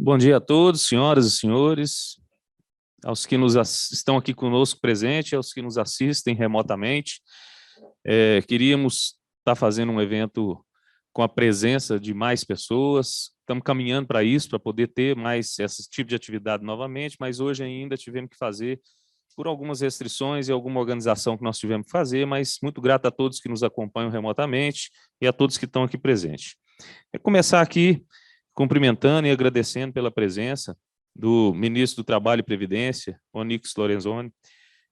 Bom dia a todos, senhoras e senhores, aos que estão aqui conosco presentes, aos que nos assistem remotamente. Queríamos estar fazendo um evento com a presença de mais pessoas, estamos caminhando para isso, para poder ter mais esse tipo de atividade novamente, mas hoje ainda tivemos que fazer por algumas restrições e alguma organização que nós tivemos que fazer, mas muito grato a todos que nos acompanham remotamente e a todos que estão aqui presentes. Vou começar aqui cumprimentando e agradecendo pela presença do ministro do Trabalho e Previdência, Onyx Lorenzoni,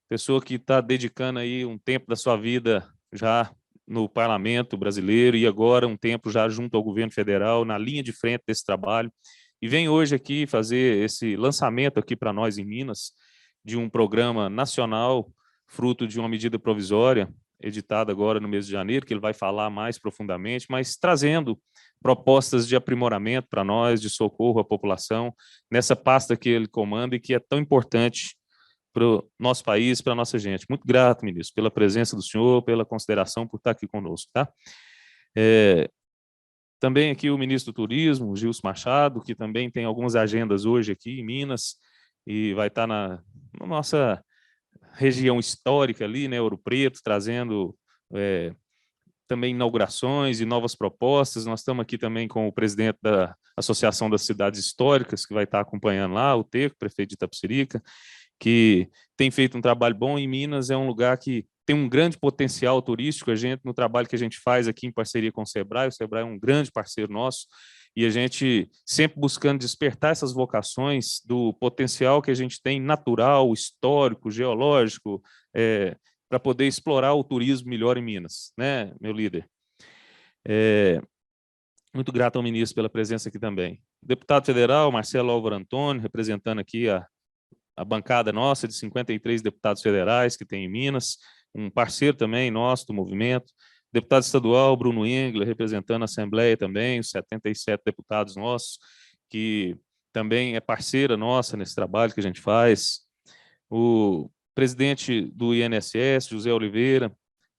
pessoa que está dedicando aí um tempo da sua vida já no parlamento brasileiro e agora um tempo já junto ao governo federal, na linha de frente desse trabalho, e vem hoje aqui fazer esse lançamento aqui para nós em Minas, de um programa nacional, fruto de uma medida provisória, editada agora no mês de janeiro, que ele vai falar mais profundamente, mas trazendo propostas de aprimoramento para nós, de socorro à população, nessa pasta que ele comanda e que é tão importante para o nosso país, para a nossa gente. Muito grato, ministro, pela presença do senhor, pela consideração por estar aqui conosco. Tá? Também aqui o ministro do Turismo, Gilson Machado, que também tem algumas agendas hoje aqui em Minas, e vai estar na nossa região histórica ali, né, Ouro Preto, trazendo também inaugurações e novas propostas. Nós estamos aqui também com o presidente da Associação das Cidades Históricas, que vai estar acompanhando lá, o Teco, prefeito de Itapecerica, que tem feito um trabalho bom. Em Minas é um lugar que tem um grande potencial turístico. A gente, no trabalho que a gente faz aqui em parceria com o Sebrae é um grande parceiro nosso, e a gente sempre buscando despertar essas vocações do potencial que a gente tem natural, histórico, geológico, para poder explorar o turismo melhor em Minas, né, meu líder? Muito grato ao ministro pela presença aqui também. Deputado federal, Marcelo Álvaro Antônio, representando aqui a bancada nossa de 53 deputados federais que tem em Minas, um parceiro também nosso do movimento. Deputado estadual, Bruno Engler, representando a Assembleia também, os 77 deputados nossos, que também é parceira nossa nesse trabalho que a gente faz. O presidente do INSS, José Oliveira,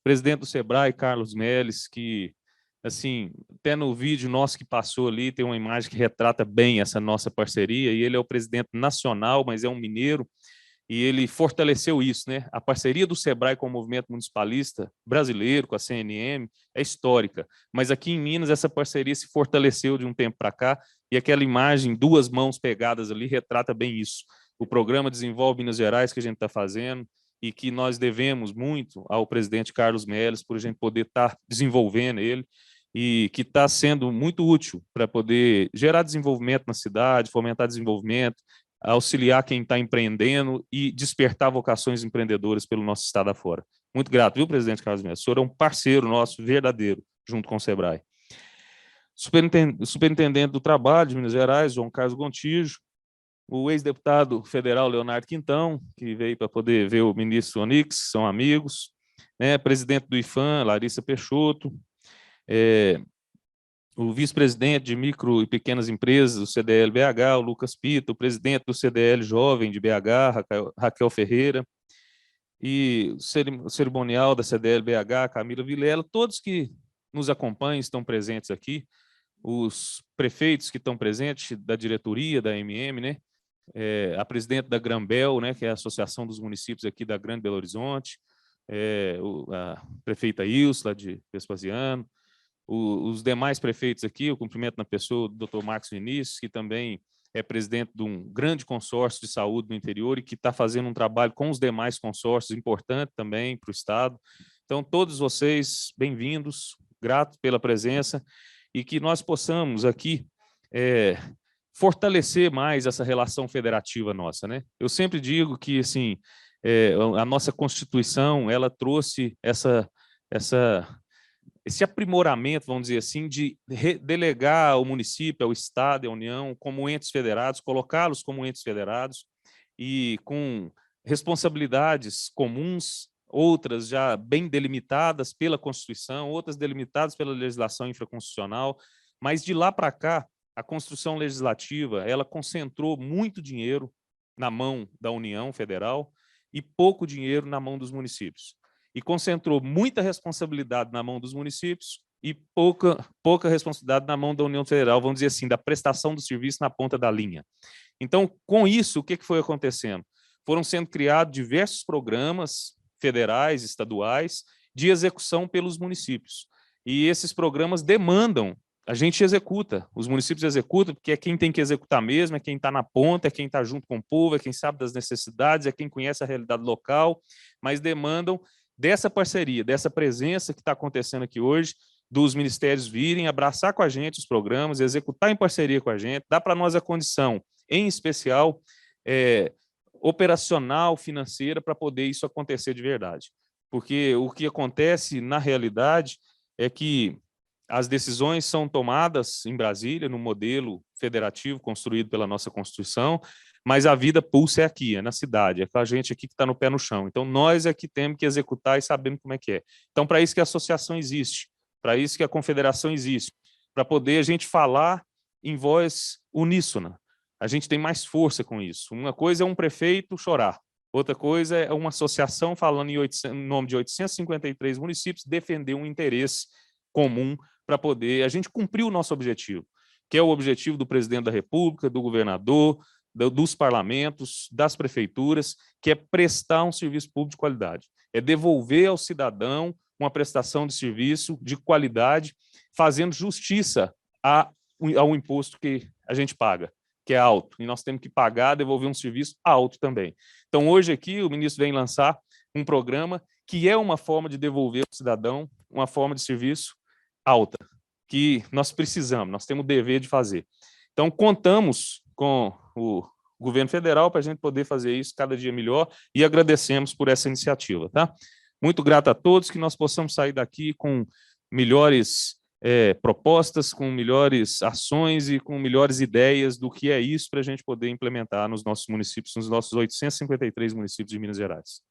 presidente do Sebrae, Carlos Melles, que, assim, até no vídeo nosso que passou ali, tem uma imagem que retrata bem essa nossa parceria, e ele é o presidente nacional, mas é um mineiro, e ele fortaleceu isso, né? A parceria do Sebrae com o movimento municipalista brasileiro, com a CNM, é histórica, mas aqui em Minas essa parceria se fortaleceu de um tempo para cá, e aquela imagem, duas mãos pegadas ali, retrata bem isso. O programa Desenvolve Minas Gerais que a gente está fazendo, e que nós devemos muito ao presidente Carlos Melles por a gente poder estar desenvolvendo ele, e que está sendo muito útil para poder gerar desenvolvimento na cidade, fomentar desenvolvimento, auxiliar quem está empreendendo e despertar vocações empreendedoras pelo nosso estado afora. Muito grato, viu, presidente Carlos Melles? O senhor é um parceiro nosso verdadeiro, junto com o Sebrae. Superintendente do Trabalho de Minas Gerais, João Carlos Gontijo, o ex-deputado federal Leonardo Quintão, que veio para poder ver o ministro Onyx, são amigos, né? Presidente do IFAM, Larissa Peixoto, o vice-presidente de micro e pequenas empresas do CDL-BH, o Lucas Pita, o presidente do CDL Jovem de BH, Raquel Ferreira, e o cerimonial da CDL-BH, Camila Vilela, todos que nos acompanham, estão presentes aqui, os prefeitos que estão presentes, da diretoria da MM, né? A presidente da Grambel, né, que é a Associação dos Municípios aqui da Grande Belo Horizonte, a prefeita Ilsla de Vespasiano, os demais prefeitos aqui, eu cumprimento na pessoa do Dr. Marcos Vinícius, que também é presidente de um grande consórcio de saúde no interior e que está fazendo um trabalho com os demais consórcios importante também para o Estado. Então, todos vocês, bem-vindos, grato pela presença, e que nós possamos aqui fortalecer mais essa relação federativa nossa, né? Eu sempre digo que, assim, a nossa Constituição, ela trouxe esse aprimoramento, vamos dizer assim, de delegar ao município, ao Estado e à União como entes federados, colocá-los como entes federados e com responsabilidades comuns, outras já bem delimitadas pela Constituição, outras delimitadas pela legislação infraconstitucional, mas de lá para cá, a construção legislativa, ela concentrou muito dinheiro na mão da União Federal e pouco dinheiro na mão dos municípios. E concentrou muita responsabilidade na mão dos municípios e pouca responsabilidade na mão da União Federal, vamos dizer assim, da prestação do serviço na ponta da linha. Então, com isso, o que foi acontecendo? Foram sendo criados diversos programas federais, estaduais, de execução pelos municípios. E esses programas demandam, a gente executa, os municípios executam, porque é quem tem que executar mesmo, é quem está na ponta, é quem está junto com o povo, é quem sabe das necessidades, é quem conhece a realidade local, mas demandam dessa parceria, dessa presença que está acontecendo aqui hoje, dos ministérios virem, abraçar com a gente os programas, executar em parceria com a gente, dar para nós a condição, em especial, operacional, financeira, para poder isso acontecer de verdade. Porque o que acontece, na realidade, é que as decisões são tomadas em Brasília, no modelo federativo construído pela nossa Constituição, mas a vida pulsa é aqui, é na cidade, é com a gente aqui que está no pé no chão. Então, nós é que temos que executar e sabemos como é que é. Então, para isso que a associação existe, para isso que a confederação existe, para poder a gente falar em voz uníssona. A gente tem mais força com isso. Uma coisa é um prefeito chorar, outra coisa é uma associação falando em nome de 853 municípios defender um interesse comum para poder a gente cumprir o nosso objetivo, que é o objetivo do presidente da República, do governador, dos parlamentos, das prefeituras, que é prestar um serviço público de qualidade. É devolver ao cidadão uma prestação de serviço de qualidade, fazendo justiça ao imposto que a gente paga, que é alto, e nós temos que pagar, devolver um serviço alto também. Então, hoje aqui, o ministro vem lançar um programa que é uma forma de devolver ao cidadão uma forma de serviço alta, que nós precisamos, nós temos o dever de fazer. Então, contamos com o governo federal para a gente poder fazer isso cada dia melhor e agradecemos por essa iniciativa, tá? Muito grato a todos, que nós possamos sair daqui com melhores propostas, com melhores ações e com melhores ideias do que é isso para a gente poder implementar nos nossos municípios, nos nossos 853 municípios de Minas Gerais.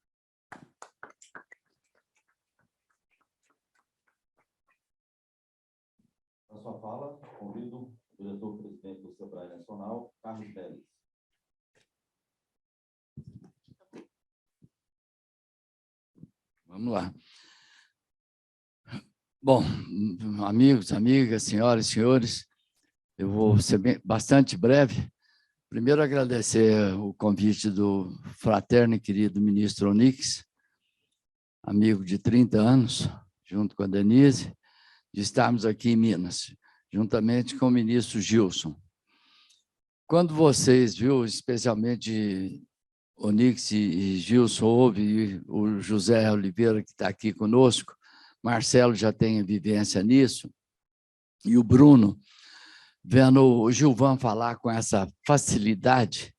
Na sua fala, convido o diretor-presidente do SEBRAE Nacional, Carlos Teles. Vamos lá. Bom, amigos, amigas, senhoras e senhores, eu vou ser bastante breve. Primeiro, agradecer o convite do fraterno e querido ministro Onyx, amigo de 30 anos, junto com a Denise, de estarmos aqui em Minas, juntamente com o ministro Gilson. Quando vocês, especialmente Onyx e Gilson, ouve o José Oliveira, que está aqui conosco, Marcelo já tem vivência nisso, e o Bruno, vendo o Gilvan falar com essa facilidade,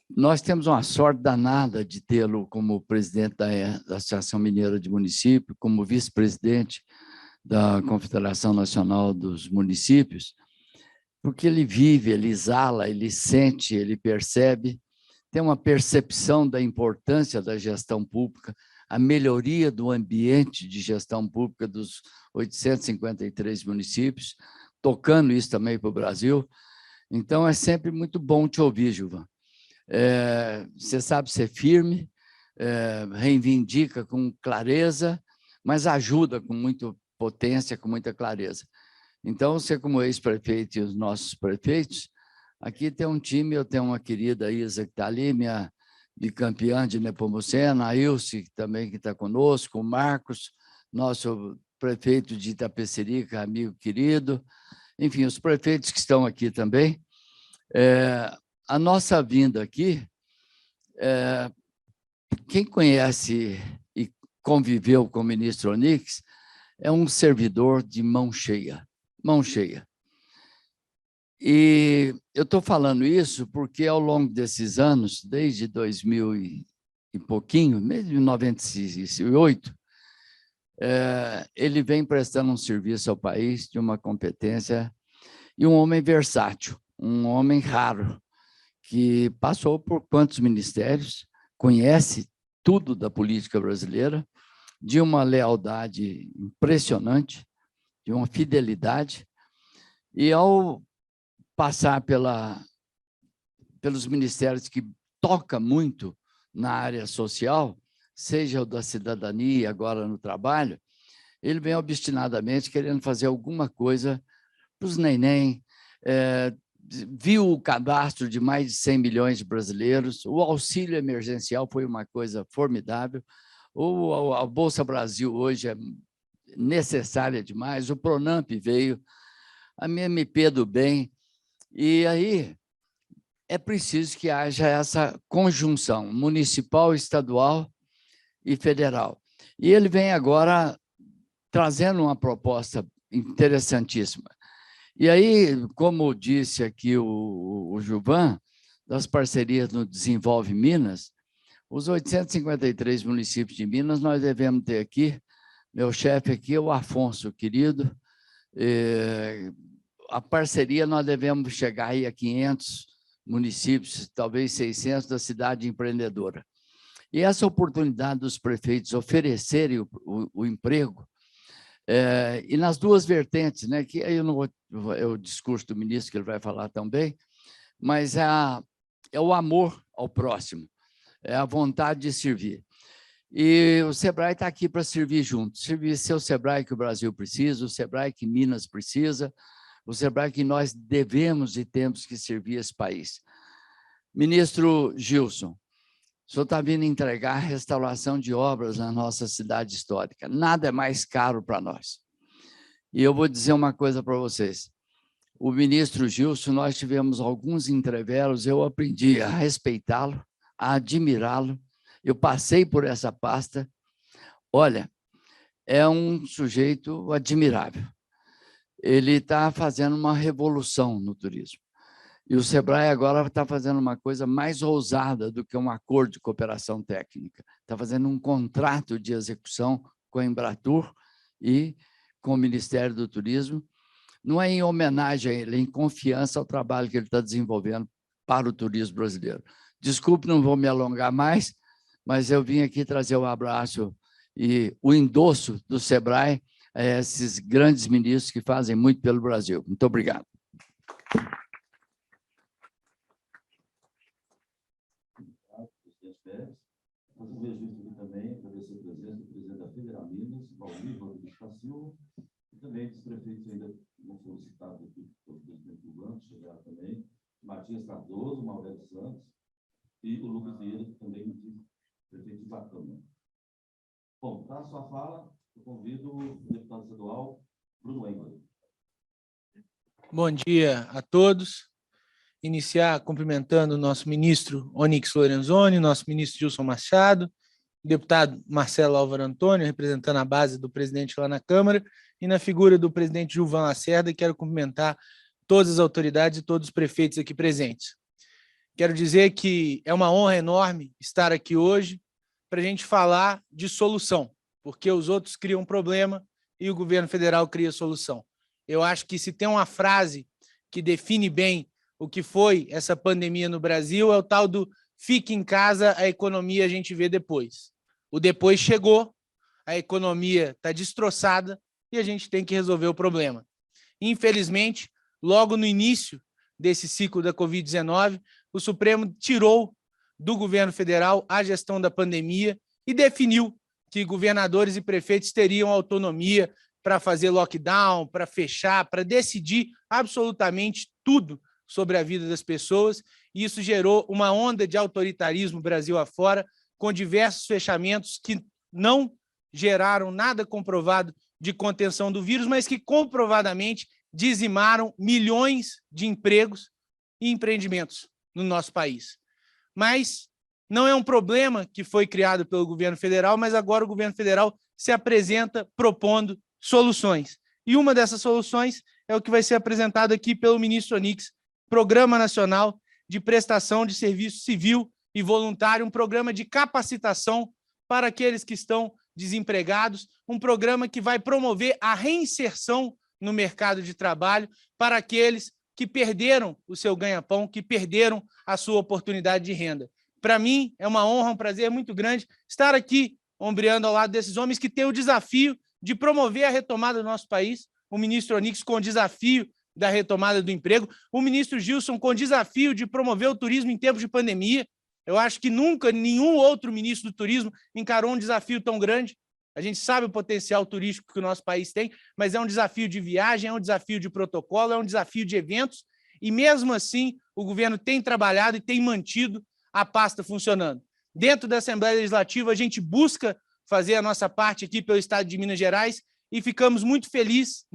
nós temos uma sorte danada de tê-lo como presidente da Associação Mineira de Município, como vice-presidente da Confederação Nacional dos Municípios, porque ele vive, ele exala, ele sente, ele percebe, tem uma percepção da importância da gestão pública, a melhoria do ambiente de gestão pública dos 853 municípios, tocando isso também para o Brasil. Então, é sempre muito bom te ouvir, Gilvan. Você sabe ser firme, reivindica com clareza, mas ajuda com muita potência, com muita clareza. Então, você como ex-prefeito e os nossos prefeitos, aqui tem um time, eu tenho uma querida Isa que está ali, minha bicampeã de Nepomuceno, a Ilse também que está conosco, o Marcos, nosso prefeito de Itapecerica, amigo querido, enfim, os prefeitos que estão aqui também. A nossa vinda aqui, quem conhece e conviveu com o ministro Onyx, é um servidor de mão cheia, mão cheia. E eu estou falando isso porque, ao longo desses anos, desde 2000 e pouquinho, mesmo em 98, ele vem prestando um serviço ao país de uma competência, e um homem versátil, um homem raro, que passou por quantos ministérios, conhece tudo da política brasileira, de uma lealdade impressionante, de uma fidelidade, e ao passar pelos ministérios que toca muito na área social, seja o da cidadania, agora no trabalho, ele vem obstinadamente querendo fazer alguma coisa para os neném, viu o cadastro de mais de 100 milhões de brasileiros, o auxílio emergencial foi uma coisa formidável, a Bolsa Brasil hoje é necessária demais, o Pronamp veio, a MMP do bem, e aí é preciso que haja essa conjunção municipal, estadual e federal. E ele vem agora trazendo uma proposta interessantíssima. E aí, como disse aqui o Gilvan, das parcerias no Desenvolve Minas, os 853 municípios de Minas, nós devemos ter aqui, meu chefe aqui é o Afonso, querido, a parceria nós devemos chegar aí a 500 municípios, talvez 600 da cidade empreendedora. E essa oportunidade dos prefeitos oferecerem o emprego, e nas duas vertentes, né, que aí eu não vou, é o discurso do ministro que ele vai falar também, mas é o amor ao próximo, é a vontade de servir. E o Sebrae está aqui para servir junto, servir seu Sebrae que o Brasil precisa, o Sebrae que Minas precisa, o Sebrae que nós devemos e temos que servir esse país. Ministro Gilson, o senhor está vindo entregar a restauração de obras na nossa cidade histórica. Nada é mais caro para nós. E eu vou dizer uma coisa para vocês. O ministro Gilson, nós tivemos alguns entreveros, eu aprendi a respeitá-lo, a admirá-lo. Eu passei por essa pasta. Olha, é um sujeito admirável. Ele está fazendo uma revolução no turismo. E o Sebrae agora está fazendo uma coisa mais ousada do que um acordo de cooperação técnica. Está fazendo um contrato de execução com a Embratur e com o Ministério do Turismo. Não é em homenagem a ele, é em confiança ao trabalho que ele está desenvolvendo para o turismo brasileiro. Desculpe, não vou me alongar mais, mas eu vim aqui trazer o abraço e o endosso do Sebrae a esses grandes ministros que fazem muito pelo Brasil. Muito obrigado. Mas o registro aqui também, agradecer a presença do presidente da Federal Minas, Valmir Rodrigues da Silva, e também dos prefeitos ainda não solicitados aqui, pelo presidente do banco, chegaram também, Matias Cardoso, Maurélio Santos, e o Lucas Vieira, que também é prefeito de Bacana. Bom, para a sua fala, eu convido o deputado estadual, Bruno Engler. Bom dia a todos. Iniciar cumprimentando o nosso ministro Onyx Lorenzoni, nosso ministro Gilson Machado, o deputado Marcelo Álvaro Antônio, representando a base do presidente lá na Câmara, e na figura do presidente Gilvan Lacerda, quero cumprimentar todas as autoridades e todos os prefeitos aqui presentes. Quero dizer que é uma honra enorme estar aqui hoje para a gente falar de solução, porque os outros criam problema e o governo federal cria solução. Eu acho que se tem uma frase que define bem o que foi essa pandemia no Brasil, é o tal do fique em casa, a economia a gente vê depois. O depois chegou, a economia está destroçada e a gente tem que resolver o problema. Infelizmente, logo no início desse ciclo da Covid-19, o Supremo tirou do governo federal a gestão da pandemia e definiu que governadores e prefeitos teriam autonomia para fazer lockdown, para fechar, para decidir absolutamente tudo sobre a vida das pessoas, e isso gerou uma onda de autoritarismo Brasil afora, com diversos fechamentos que não geraram nada comprovado de contenção do vírus, mas que comprovadamente dizimaram milhões de empregos e empreendimentos no nosso país. Mas não é um problema que foi criado pelo governo federal, mas agora o governo federal se apresenta propondo soluções. E uma dessas soluções é o que vai ser apresentado aqui pelo ministro Onyx, Programa Nacional de Prestação de Serviço Civil e Voluntário, um programa de capacitação para aqueles que estão desempregados, um programa que vai promover a reinserção no mercado de trabalho para aqueles que perderam o seu ganha-pão, que perderam a sua oportunidade de renda. Para mim, é uma honra, um prazer muito grande estar aqui, ombreando ao lado desses homens que têm o desafio de promover a retomada do nosso país, o ministro Onyx com o desafio da retomada do emprego, o ministro Gilson com o desafio de promover o turismo em tempos de pandemia. Eu acho que nunca nenhum outro ministro do turismo encarou um desafio tão grande. A gente sabe o potencial turístico que o nosso país tem, mas é um desafio de viagem, é um desafio de protocolo, é um desafio de eventos, e mesmo assim o governo tem trabalhado e tem mantido a pasta funcionando. Dentro da Assembleia Legislativa, a gente busca fazer a nossa parte aqui pelo Estado de Minas Gerais e ficamos muito felizes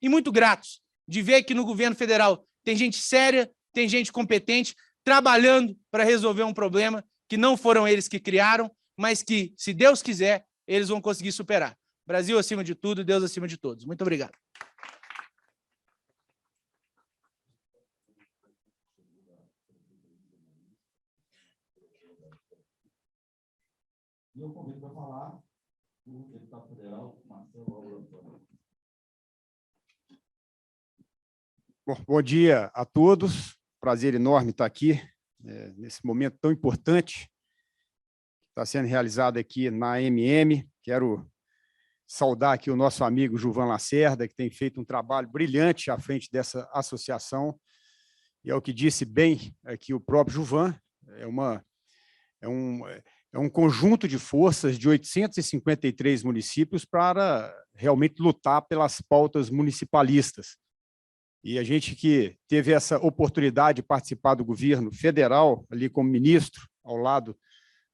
e muito gratos de ver que no governo federal tem gente séria, tem gente competente, trabalhando para resolver um problema que não foram eles que criaram, mas que, se Deus quiser, eles vão conseguir superar. Brasil acima de tudo, Deus acima de todos. Muito obrigado. E eu convido para falar o deputado federal Marcelo Álvaro Antônio. Bom dia a todos. Prazer enorme estar aqui, nesse momento tão importante que está sendo realizado aqui na AMM. Quero saudar aqui o nosso amigo Gilvan Lacerda, que tem feito um trabalho brilhante à frente dessa associação. E é o que disse bem aqui o próprio Gilvan, é um conjunto de forças de 853 municípios para realmente lutar pelas pautas municipalistas. E a gente que teve essa oportunidade de participar do governo federal, ali como ministro, ao lado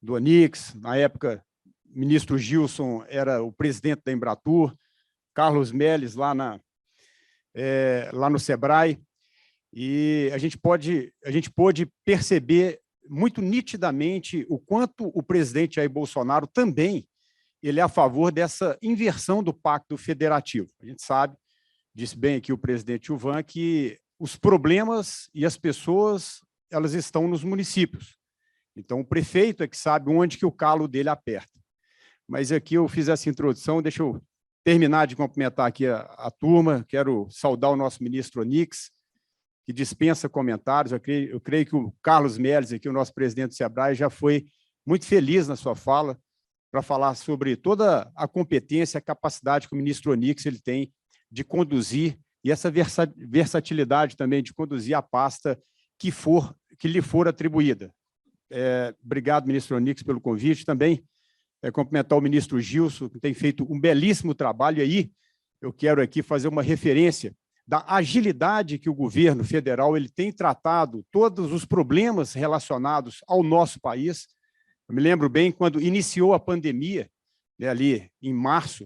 do Onix, na época, o ministro Gilson era o presidente da Embratur, Carlos Melles lá no Sebrae, e a gente pôde perceber muito nitidamente o quanto o presidente Jair Bolsonaro também ele é a favor dessa inversão do pacto federativo. A gente sabe, disse bem aqui o presidente Gilvan, que os problemas e as pessoas elas estão nos municípios. Então, o prefeito é que sabe onde que o calo dele aperta. Mas aqui eu fiz essa introdução, deixa eu terminar de cumprimentar aqui a turma, quero saudar o nosso ministro Onix, que dispensa comentários. Eu creio que o Carlos Melles, aqui, o nosso presidente do Sebrae, já foi muito feliz na sua fala para falar sobre toda a competência, a capacidade que o ministro Onix ele tem de conduzir e essa versatilidade também de conduzir a pasta que lhe for atribuída. Obrigado, ministro Onix, pelo convite. Também cumprimentar o ministro Gilson, que tem feito um belíssimo trabalho. E aí eu quero aqui fazer uma referência da agilidade que o governo federal ele tem tratado todos os problemas relacionados ao nosso país. Eu me lembro bem quando iniciou a pandemia, ali em março,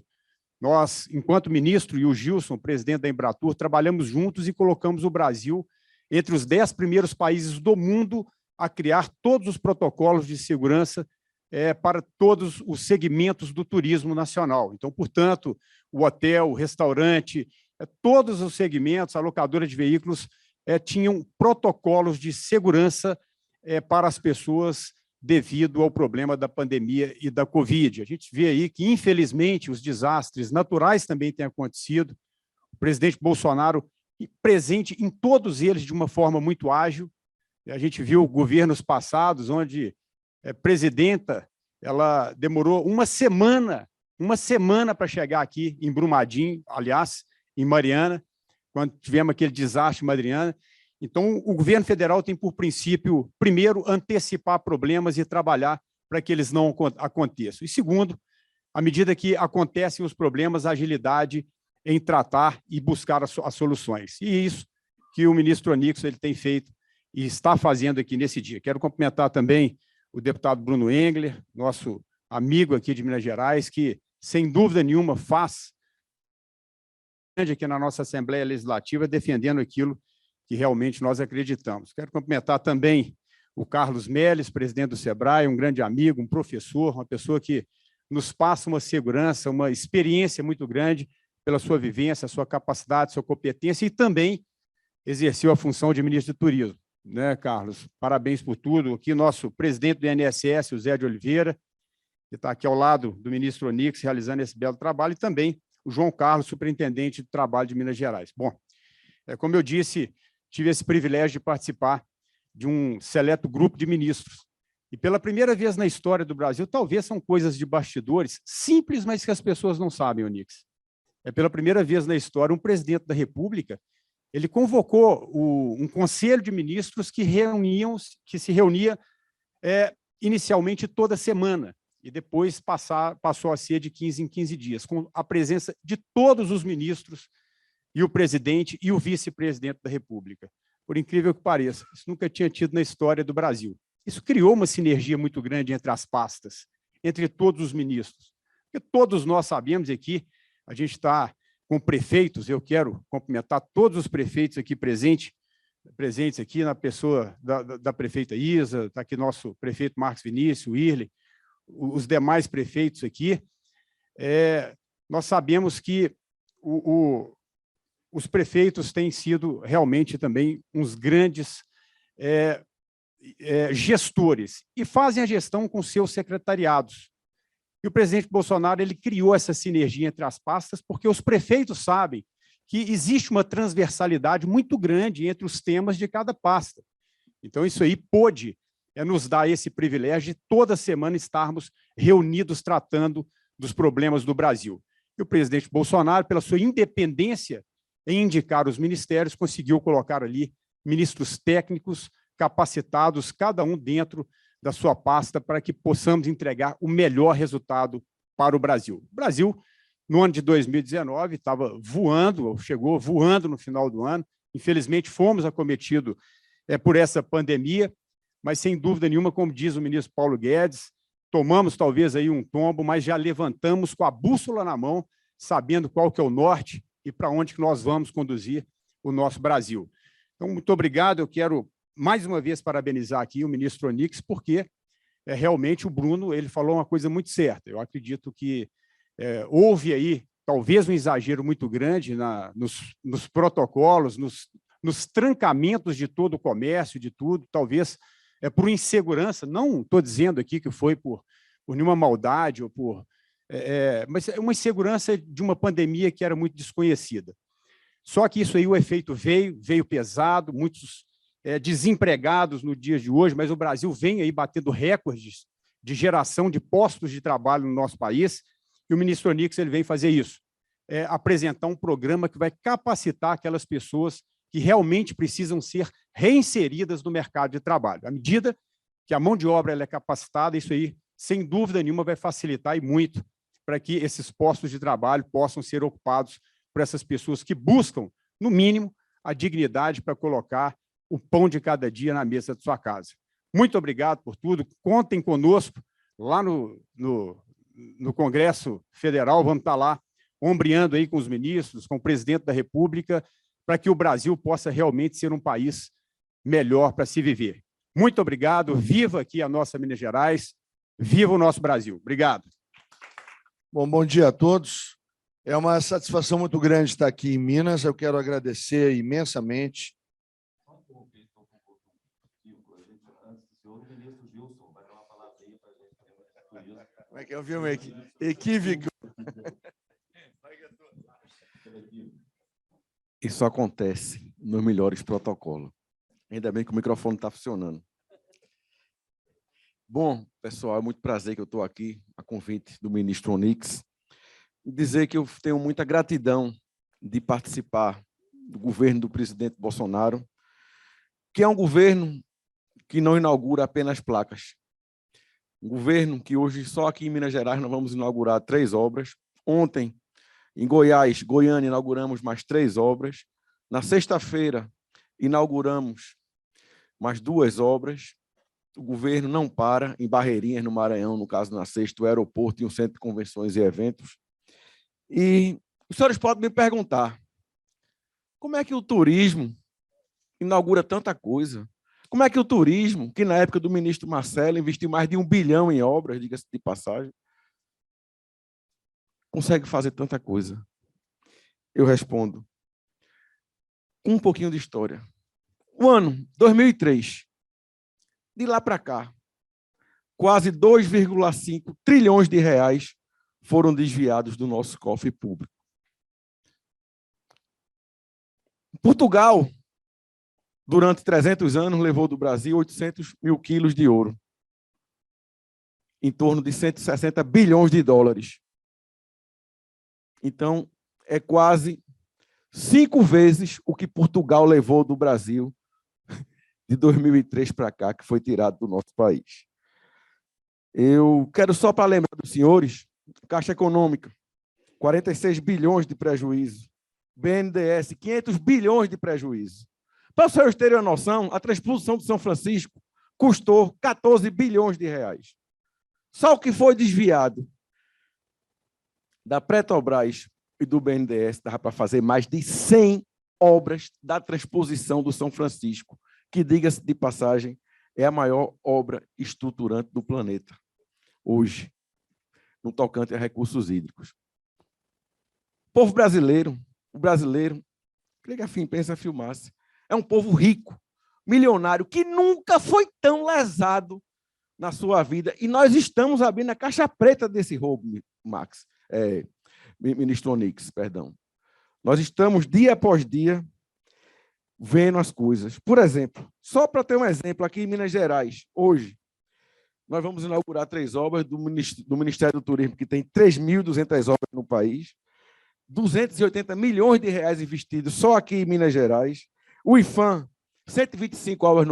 nós, enquanto ministro, e o Gilson, presidente da Embratur, trabalhamos juntos e colocamos o Brasil entre os 10 primeiros países do mundo a criar todos os protocolos de segurança para todos os segmentos do turismo nacional. Então, portanto, o hotel, o restaurante, todos os segmentos, a locadora de veículos, tinham protocolos de segurança para as pessoas devido ao problema da pandemia e da Covid. A gente vê aí que, infelizmente, os desastres naturais também têm acontecido. O presidente Bolsonaro presente em todos eles de uma forma muito ágil. A gente viu governos passados onde a presidenta ela demorou uma semana para chegar aqui em Brumadinho, aliás, em Mariana, quando tivemos aquele desastre em Mariana. Então, o governo federal tem por princípio, primeiro, antecipar problemas e trabalhar para que eles não aconteçam. E segundo, à medida que acontecem os problemas, a agilidade em tratar e buscar as soluções. E isso que o ministro Onix ele tem feito e está fazendo aqui nesse dia. Quero cumprimentar também o deputado Bruno Engler, nosso amigo aqui de Minas Gerais, que, sem dúvida nenhuma, faz aqui na nossa Assembleia Legislativa, defendendo aquilo que realmente nós acreditamos. Quero cumprimentar também o Carlos Melles, presidente do Sebrae, um grande amigo, um professor, uma pessoa que nos passa uma segurança, uma experiência muito grande pela sua vivência, sua capacidade, sua competência, e também exerceu a função de ministro de Turismo. Né, Carlos? Parabéns por tudo. Aqui nosso presidente do INSS, o Zé de Oliveira, que está aqui ao lado do ministro Onix, realizando esse belo trabalho, e também o João Carlos, superintendente de trabalho de Minas Gerais. Bom, como eu disse, tive esse privilégio de participar de um seleto grupo de ministros. E pela primeira vez na história do Brasil, talvez são coisas de bastidores, simples, mas que as pessoas não sabem, Onix. Pela primeira vez na história, um presidente da República, ele convocou um conselho de ministros que se reunia inicialmente toda semana. e depois passou a ser de 15 em 15 dias, com a presença de todos os ministros e o presidente e o vice-presidente da República. Por incrível que pareça, isso nunca tinha tido na história do Brasil. Isso criou uma sinergia muito grande entre as pastas, entre todos os ministros. Porque todos nós sabemos aqui, a gente está com prefeitos, eu quero cumprimentar todos os prefeitos aqui presentes aqui, na pessoa da prefeita Isa, está aqui nosso prefeito Marcos Vinícius, o Irle, os demais prefeitos aqui. Nós sabemos que os prefeitos têm sido realmente também uns grandes gestores e fazem a gestão com seus secretariados. E o presidente Bolsonaro ele criou essa sinergia entre as pastas porque os prefeitos sabem que existe uma transversalidade muito grande entre os temas de cada pasta. Então, isso aí pôde nos dar esse privilégio de toda semana estarmos reunidos tratando dos problemas do Brasil. E o presidente Bolsonaro, pela sua independência em indicar os ministérios, conseguiu colocar ali ministros técnicos capacitados, cada um dentro da sua pasta, para que possamos entregar o melhor resultado para o Brasil. O Brasil, no ano de 2019, estava voando, chegou voando no final do ano. Infelizmente, fomos acometidos por essa pandemia, mas, sem dúvida nenhuma, como diz o ministro Paulo Guedes, tomamos talvez aí um tombo, mas já levantamos com a bússola na mão, sabendo qual que é o norte e para onde que nós vamos conduzir o nosso Brasil. Então, muito obrigado. Eu quero, mais uma vez, parabenizar aqui o ministro Onyx, porque realmente o Bruno ele falou uma coisa muito certa. Eu acredito que houve aí, talvez, um exagero muito grande nos protocolos, nos trancamentos de todo o comércio, de tudo, talvez por insegurança. Não estou dizendo aqui que foi por nenhuma maldade, ou mas é uma insegurança de uma pandemia que era muito desconhecida. Só que isso aí, o efeito veio pesado, muitos desempregados no dia de hoje, mas o Brasil vem aí batendo recordes de geração de postos de trabalho no nosso país, e o ministro Onyx ele vem fazer isso, apresentar um programa que vai capacitar aquelas pessoas que realmente precisam ser reinseridas no mercado de trabalho. À medida que a mão de obra ela é capacitada, isso aí, sem dúvida nenhuma, vai facilitar e muito para que esses postos de trabalho possam ser ocupados por essas pessoas que buscam, no mínimo, a dignidade para colocar o pão de cada dia na mesa de sua casa. Muito obrigado por tudo. Contem conosco lá no Congresso Federal. Vamos estar lá ombreando aí com os ministros, com o presidente da República, para que o Brasil possa realmente ser um país melhor para se viver. Muito obrigado. Viva aqui a nossa Minas Gerais. Viva o nosso Brasil. Obrigado. Bom dia a todos. É uma satisfação muito grande estar aqui em Minas. Eu quero agradecer imensamente. Como é que eu vi uma equívoco? Isso acontece nos melhores protocolos. Ainda bem que o microfone está funcionando. Bom, pessoal, é muito prazer que eu estou aqui, a convite do ministro Onyx, dizer que eu tenho muita gratidão de participar do governo do presidente Bolsonaro, que é um governo que não inaugura apenas placas. Um governo que hoje, só aqui em Minas Gerais, nós vamos inaugurar 3 obras. Ontem, em Goiás, Goiânia, inauguramos mais 3 obras. Na sexta-feira, inauguramos mais 2 obras. O governo não para em Barreirinhas, no Maranhão, no caso, na sexta, o aeroporto e um centro de convenções e eventos. E os senhores podem me perguntar, como é que o turismo inaugura tanta coisa? Como é que o turismo, que na época do ministro Marcelo investiu mais de 1 bilhão em obras, diga-se de passagem, consegue fazer tanta coisa? Eu respondo, com um pouquinho de história. O ano 2003, de lá para cá, quase 2,5 trilhões de reais foram desviados do nosso cofre público. Portugal, durante 300 anos, levou do Brasil 800 mil quilos de ouro, em torno de 160 bilhões de dólares. Então, é quase 5 vezes o que Portugal levou do Brasil de 2003 para cá, que foi tirado do nosso país. Eu quero só para lembrar dos senhores, Caixa Econômica, 46 bilhões de prejuízo. BNDES, 500 bilhões de prejuízo. Para os senhores terem uma noção, a transposição do São Francisco custou 14 bilhões de reais. Só o que foi desviado da Petrobras e do BNDES dava para fazer mais de 100 obras da transposição do São Francisco, que, diga-se de passagem, é a maior obra estruturante do planeta, hoje, no tocante a recursos hídricos. O povo brasileiro, o brasileiro, que afim pensa filmasse, é um povo rico, milionário, que nunca foi tão lesado na sua vida. E nós estamos abrindo a caixa preta desse roubo, ministro Onyx, perdão. Nós estamos, dia após dia, vendo as coisas. Por exemplo, só para ter um exemplo, aqui em Minas Gerais, hoje, nós vamos inaugurar 3 obras do Ministério do Turismo, que tem 3.200 obras no país, 280 milhões de reais investidos só aqui em Minas Gerais. O IFAM, 125 obras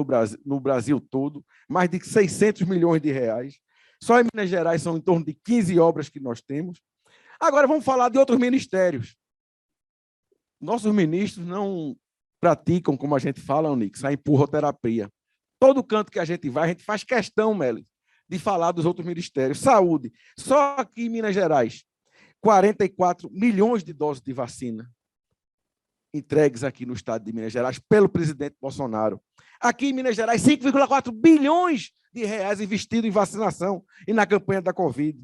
no Brasil todo, mais de 600 milhões de reais. Só em Minas Gerais são em torno de 15 obras que nós temos. Agora vamos falar de outros ministérios. Nossos ministros não praticam, como a gente fala, Onyx, a empurroterapia. Todo canto que a gente vai, a gente faz questão, Meli, de falar dos outros ministérios. Saúde, só aqui em Minas Gerais, 44 milhões de doses de vacina entregues aqui no estado de Minas Gerais pelo presidente Bolsonaro. Aqui em Minas Gerais, 5,4 bilhões de reais investidos em vacinação e na campanha da Covid.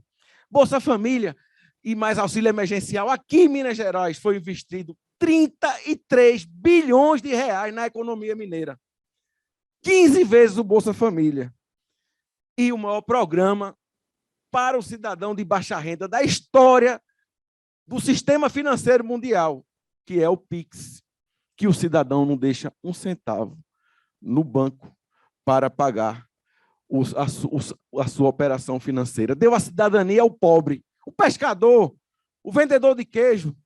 Bolsa Família e mais auxílio emergencial. Aqui em Minas Gerais foi investido 33 bilhões de reais na economia mineira. 15 vezes o Bolsa Família. E o maior programa para o cidadão de baixa renda da história do sistema financeiro mundial, que é o PIX, que o cidadão não deixa um centavo no banco para pagar a sua operação financeira. Deu a cidadania ao pobre, o pescador, o vendedor de queijo.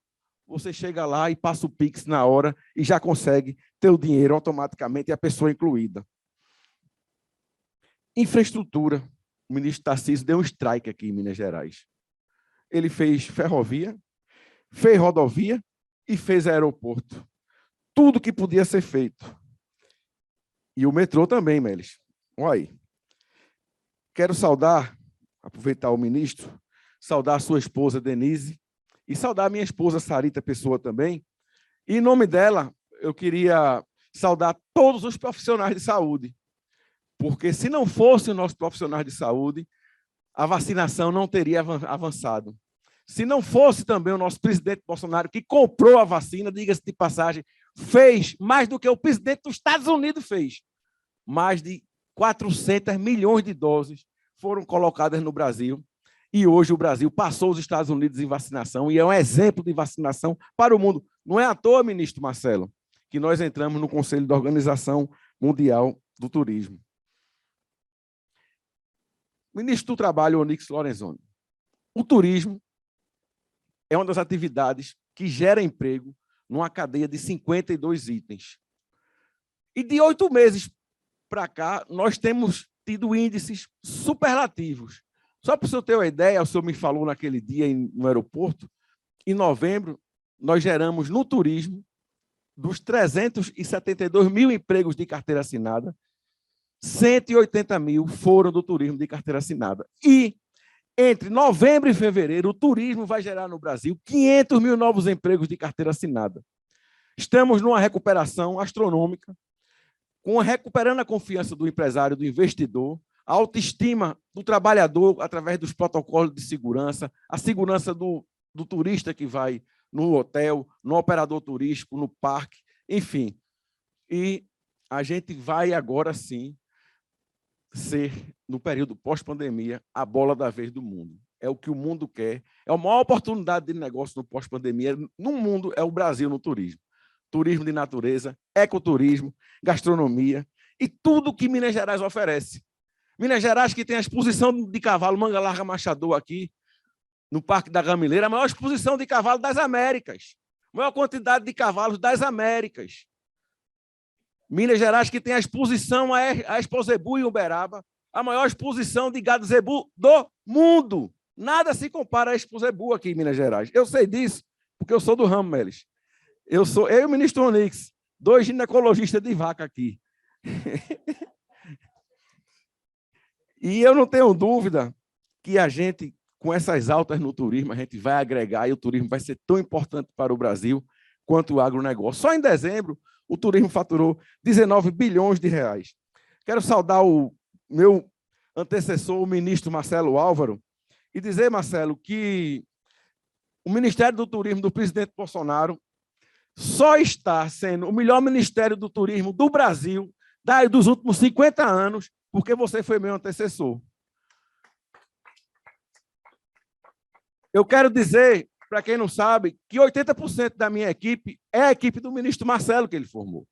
Você chega lá e passa o PIX na hora e já consegue ter o dinheiro automaticamente e a pessoa incluída. Infraestrutura. O ministro Tarcísio deu um strike aqui em Minas Gerais. Ele fez ferrovia, fez rodovia e fez aeroporto. Tudo que podia ser feito. E o metrô também, Melis. Olha aí. Quero saudar, aproveitar o ministro, saudar a sua esposa, Denise, e saudar a minha esposa, Sarita Pessoa, também. E, em nome dela, eu queria saudar todos os profissionais de saúde, porque, se não fossem os nossos profissionais de saúde, a vacinação não teria avançado. Se não fosse também o nosso presidente Bolsonaro, que comprou a vacina, diga-se de passagem, fez mais do que o presidente dos Estados Unidos fez. Mais de 400 milhões de doses foram colocadas no Brasil. E hoje o Brasil passou os Estados Unidos em vacinação e é um exemplo de vacinação para o mundo. Não é à toa, ministro Marcelo, que nós entramos no Conselho da Organização Mundial do Turismo. Ministro do Trabalho, Onyx Lorenzoni. O turismo é uma das atividades que gera emprego numa cadeia de 52 itens. E de 8 meses para cá, nós temos tido índices superlativos. Só para o senhor ter uma ideia, o senhor me falou naquele dia no aeroporto, em novembro, nós geramos no turismo, dos 372 mil empregos de carteira assinada, 180 mil foram do turismo de carteira assinada. E, entre novembro e fevereiro, o turismo vai gerar no Brasil 500 mil novos empregos de carteira assinada. Estamos numa recuperação astronômica, recuperando a confiança do empresário, do investidor, a autoestima do trabalhador através dos protocolos de segurança, a segurança do turista que vai no hotel, no operador turístico, no parque, enfim. E a gente vai agora sim ser, no período pós-pandemia, a bola da vez do mundo. É o que o mundo quer. É a maior oportunidade de negócio no pós-pandemia no mundo, é o Brasil no turismo. Turismo de natureza, ecoturismo, gastronomia e tudo que Minas Gerais oferece. Minas Gerais, que tem a exposição de cavalo Manga Larga Machador aqui, no Parque da Gamileira, a maior exposição de cavalo das Américas, a maior quantidade de cavalos das Américas. Minas Gerais, que tem a exposição a Exposebu em Uberaba, a maior exposição de gado zebu do mundo. Nada se compara a Expo Zebu aqui em Minas Gerais. Eu sei disso, porque eu sou do ramo, Meles. Eu e o ministro Onix, 2 ginecologistas de vaca aqui. E eu não tenho dúvida que a gente, com essas altas no turismo, a gente vai agregar e o turismo vai ser tão importante para o Brasil quanto o agronegócio. Só em dezembro, o turismo faturou 19 bilhões de reais. Quero saudar o meu antecessor, o ministro Marcelo Álvaro, e dizer, Marcelo, que o Ministério do Turismo do presidente Bolsonaro só está sendo o melhor Ministério do Turismo do Brasil dos últimos 50 anos, porque você foi meu antecessor. Eu quero dizer, para quem não sabe, que 80% da minha equipe é a equipe do ministro Marcelo que ele formou.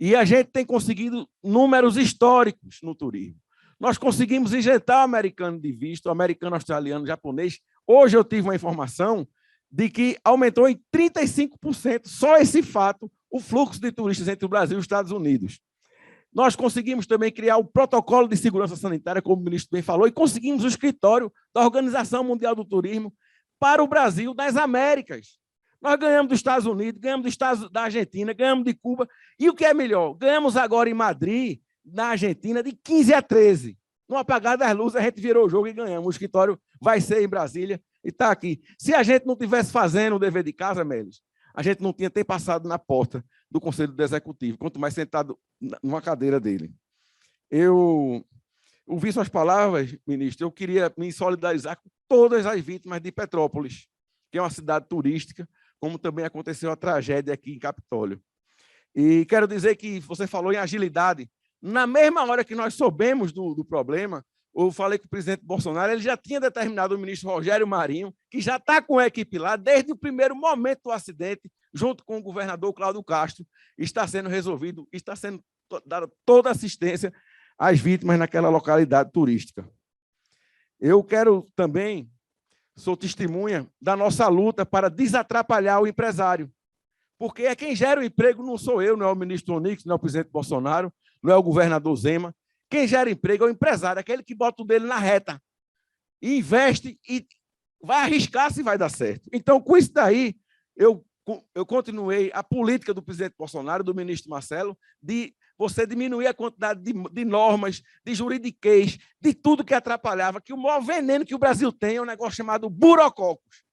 E a gente tem conseguido números históricos no turismo. Nós conseguimos injetar o americano de visto, o americano, australiano, japonês. Hoje eu tive uma informação de que aumentou em 35%, só esse fato, o fluxo de turistas entre o Brasil e os Estados Unidos. Nós conseguimos também criar o protocolo de segurança sanitária, como o ministro bem falou, e conseguimos o escritório da Organização Mundial do Turismo para o Brasil das Américas. Nós ganhamos dos Estados Unidos, ganhamos da Argentina, ganhamos de Cuba, e o que é melhor, ganhamos agora em Madrid, na Argentina, de 15-13. No apagar das luzes, a gente virou o jogo e ganhamos. O escritório vai ser em Brasília e está aqui. Se a gente não estivesse fazendo o dever de casa, Meles, a gente não tinha passado na porta do Conselho do Executivo, quanto mais sentado numa cadeira dele. Eu ouvi suas palavras, ministro, eu queria me solidarizar com todas as vítimas de Petrópolis, que é uma cidade turística, como também aconteceu a tragédia aqui em Capitólio. E quero dizer que você falou em agilidade. Na mesma hora que nós soubemos do problema, eu falei com o presidente Bolsonaro, ele já tinha determinado o ministro Rogério Marinho, que já está com a equipe lá desde o primeiro momento do acidente, junto com o governador Cláudio Castro, está sendo resolvido, está sendo dada toda a assistência às vítimas naquela localidade turística. Eu quero também, sou testemunha da nossa luta para desatrapalhar o empresário, porque é quem gera o emprego, não sou eu, não é o ministro Onix, não é o presidente Bolsonaro, não é o governador Zema. Quem gera emprego é o empresário, aquele que bota o dele na reta, e investe e vai arriscar se vai dar certo. Então, com isso daí, eu continuei a política do presidente Bolsonaro, do ministro Marcelo, de você diminuir a quantidade de normas, de juridiquês, de tudo que atrapalhava, que o maior veneno que o Brasil tem é um negócio chamado burococos.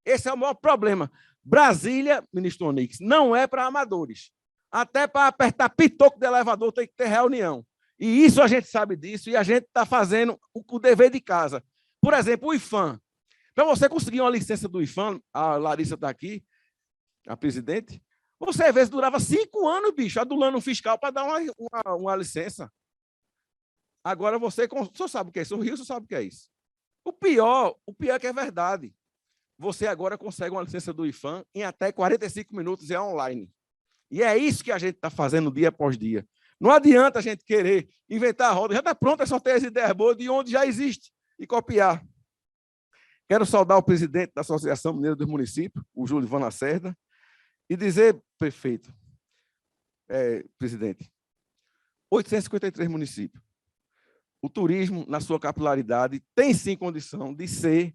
Esse é o maior problema. Brasília, ministro Onix, não é para amadores. Até para apertar pitoco de elevador tem que ter reunião. E isso a gente sabe disso, e a gente está fazendo o dever de casa. Por exemplo, o IFAM. Para você conseguir uma licença do IFAM, a Larissa está aqui, a presidente, você às vezes durava 5 anos, bicho, adulando um fiscal para dar uma licença. Agora você só sabe o que é isso, o Rio só sabe o que é isso. O pior é que é verdade. Você agora consegue uma licença do IFAM em até 45 minutos e é online. E é isso que a gente está fazendo dia após dia. Não adianta a gente querer inventar a roda, já está pronto, é só ter as ideias boas de onde já existe e copiar. Quero saudar o presidente da Associação Mineira dos Municípios, o Júlio Van Lacerda, e dizer, prefeito, presidente, 853 municípios. O turismo, na sua capilaridade, tem sim condição de ser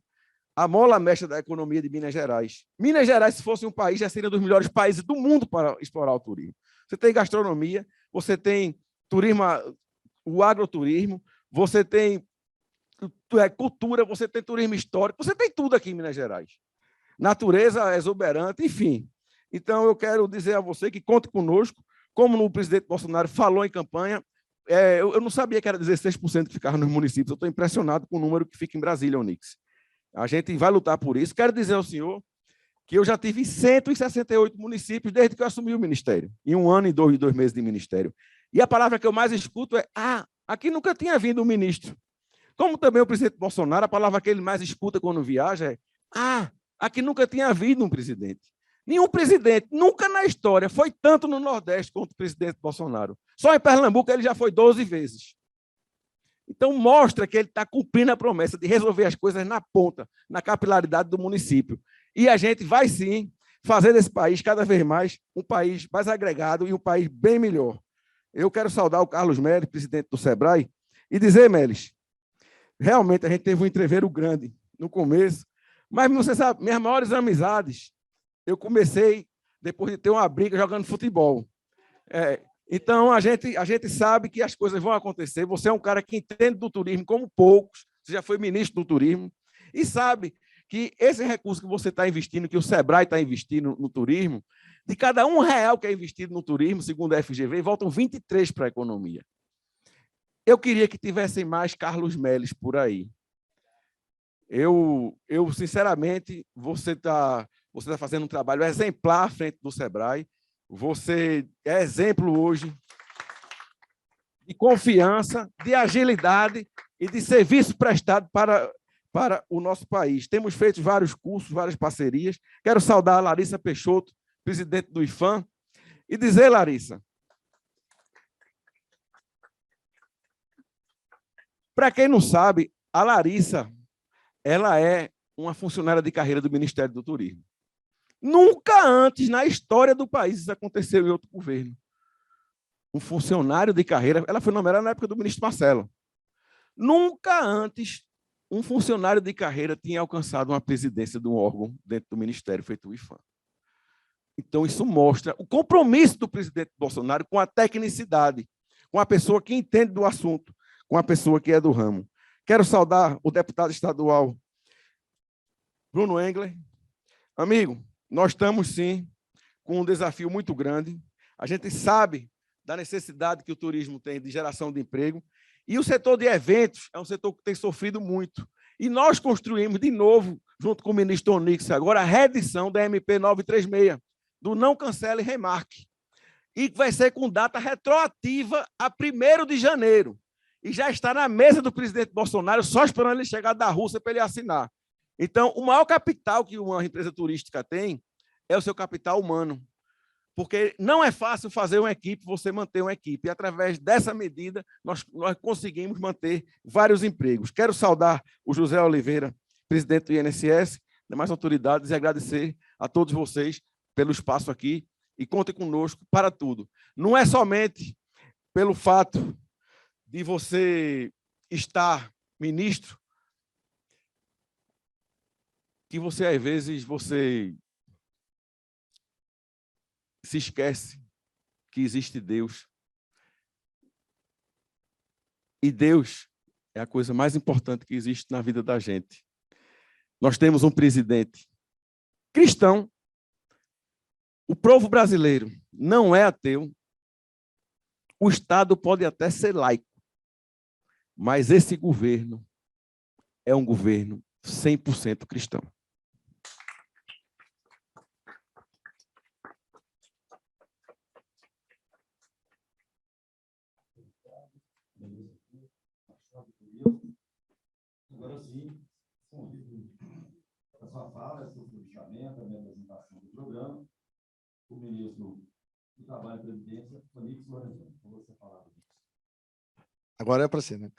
a mola mestra da economia de Minas Gerais. Minas Gerais, se fosse um país, já seria um dos melhores países do mundo para explorar o turismo. Você tem gastronomia, você tem turismo, o agroturismo, você tem cultura, você tem turismo histórico, você tem tudo aqui em Minas Gerais. Natureza exuberante, enfim. Então, eu quero dizer a você que conte conosco, como o presidente Bolsonaro falou em campanha, eu não sabia que era 16% que ficava nos municípios, eu estou impressionado com o número que fica em Brasília, Onix. A gente vai lutar por isso. Quero dizer ao senhor que eu já tive 168 municípios desde que eu assumi o ministério, em 1 ano e 2 meses de ministério. E a palavra que eu mais escuto é, aqui nunca tinha vindo um ministro. Como também o presidente Bolsonaro, a palavra que ele mais escuta quando viaja é, aqui nunca tinha vindo um presidente. Nenhum presidente, nunca na história, foi tanto no Nordeste quanto o presidente Bolsonaro. Só em Pernambuco ele já foi 12 vezes. Então, mostra que ele está cumprindo a promessa de resolver as coisas na ponta, na capilaridade do município. E a gente vai, sim, fazer desse país cada vez mais um país mais agregado e um país bem melhor. Eu quero saudar o Carlos Médici, presidente do SEBRAE, E dizer, Melis, realmente a gente teve um entreveiro grande no começo, mas você sabe, minhas maiores amizades, eu comecei depois de ter uma briga jogando futebol. Então, a gente sabe que as coisas vão acontecer. Você é um cara que entende do turismo como poucos, você já foi ministro do turismo, e sabe que esse recurso que você está investindo, que o Sebrae está investindo no turismo, de cada R$1 que é investido no turismo, segundo a FGV, voltam 23 para a economia. Eu queria que tivessem mais Carlos Melles por aí. Eu sinceramente, você está fazendo um trabalho exemplar à frente do Sebrae. Você é exemplo hoje de confiança, de agilidade e de serviço prestado para o nosso país. Temos feito vários cursos, várias parcerias. Quero saudar a Larissa Peixoto, presidente do IFAM, e dizer, Larissa, para quem não sabe, a Larissa, ela é uma funcionária de carreira do Ministério do Turismo. Nunca antes na história do país isso aconteceu em outro governo. Um funcionário de carreira, ela foi nomeada na época do ministro Marcelo. Nunca antes um funcionário de carreira tinha alcançado uma presidência de um órgão dentro do ministério, feito o IFAM. Então, isso mostra o compromisso do presidente Bolsonaro com a tecnicidade, com a pessoa que entende do assunto, com a pessoa que é do ramo. Quero saudar o deputado estadual Bruno Engler. Amigo, nós estamos, sim, com um desafio muito grande. A gente sabe da necessidade que o turismo tem de geração de emprego, e o setor de eventos é um setor que tem sofrido muito. E nós construímos, de novo, junto com o ministro Onyx, agora a reedição da MP 936, do Não Cancele e Remarque, e vai ser com data retroativa a 1º de janeiro. E já está na mesa do presidente Bolsonaro, só esperando ele chegar da Rússia para ele assinar. Então, o maior capital que uma empresa turística tem é o seu capital humano, porque não é fácil fazer uma equipe, você manter uma equipe. E, através dessa medida, nós conseguimos manter vários empregos. Quero saudar o José Oliveira, presidente do INSS, demais autoridades, e agradecer a todos vocês pelo espaço aqui, e contem conosco para tudo. Não é somente pelo fato de você estar ministro, que você, às vezes, você se esquece que existe Deus. E Deus é a coisa mais importante que existe na vida da gente. Nós temos um presidente cristão. O povo brasileiro não é ateu. O Estado pode até ser laico, mas esse governo é um governo 100% cristão. Agora sim, a sua fala, a sua pronunciamento, a minha apresentação do programa, o ministro do Trabalho e Previdência, Onyx Lorenzoni. Como você falava disso? Agora é para ser, né?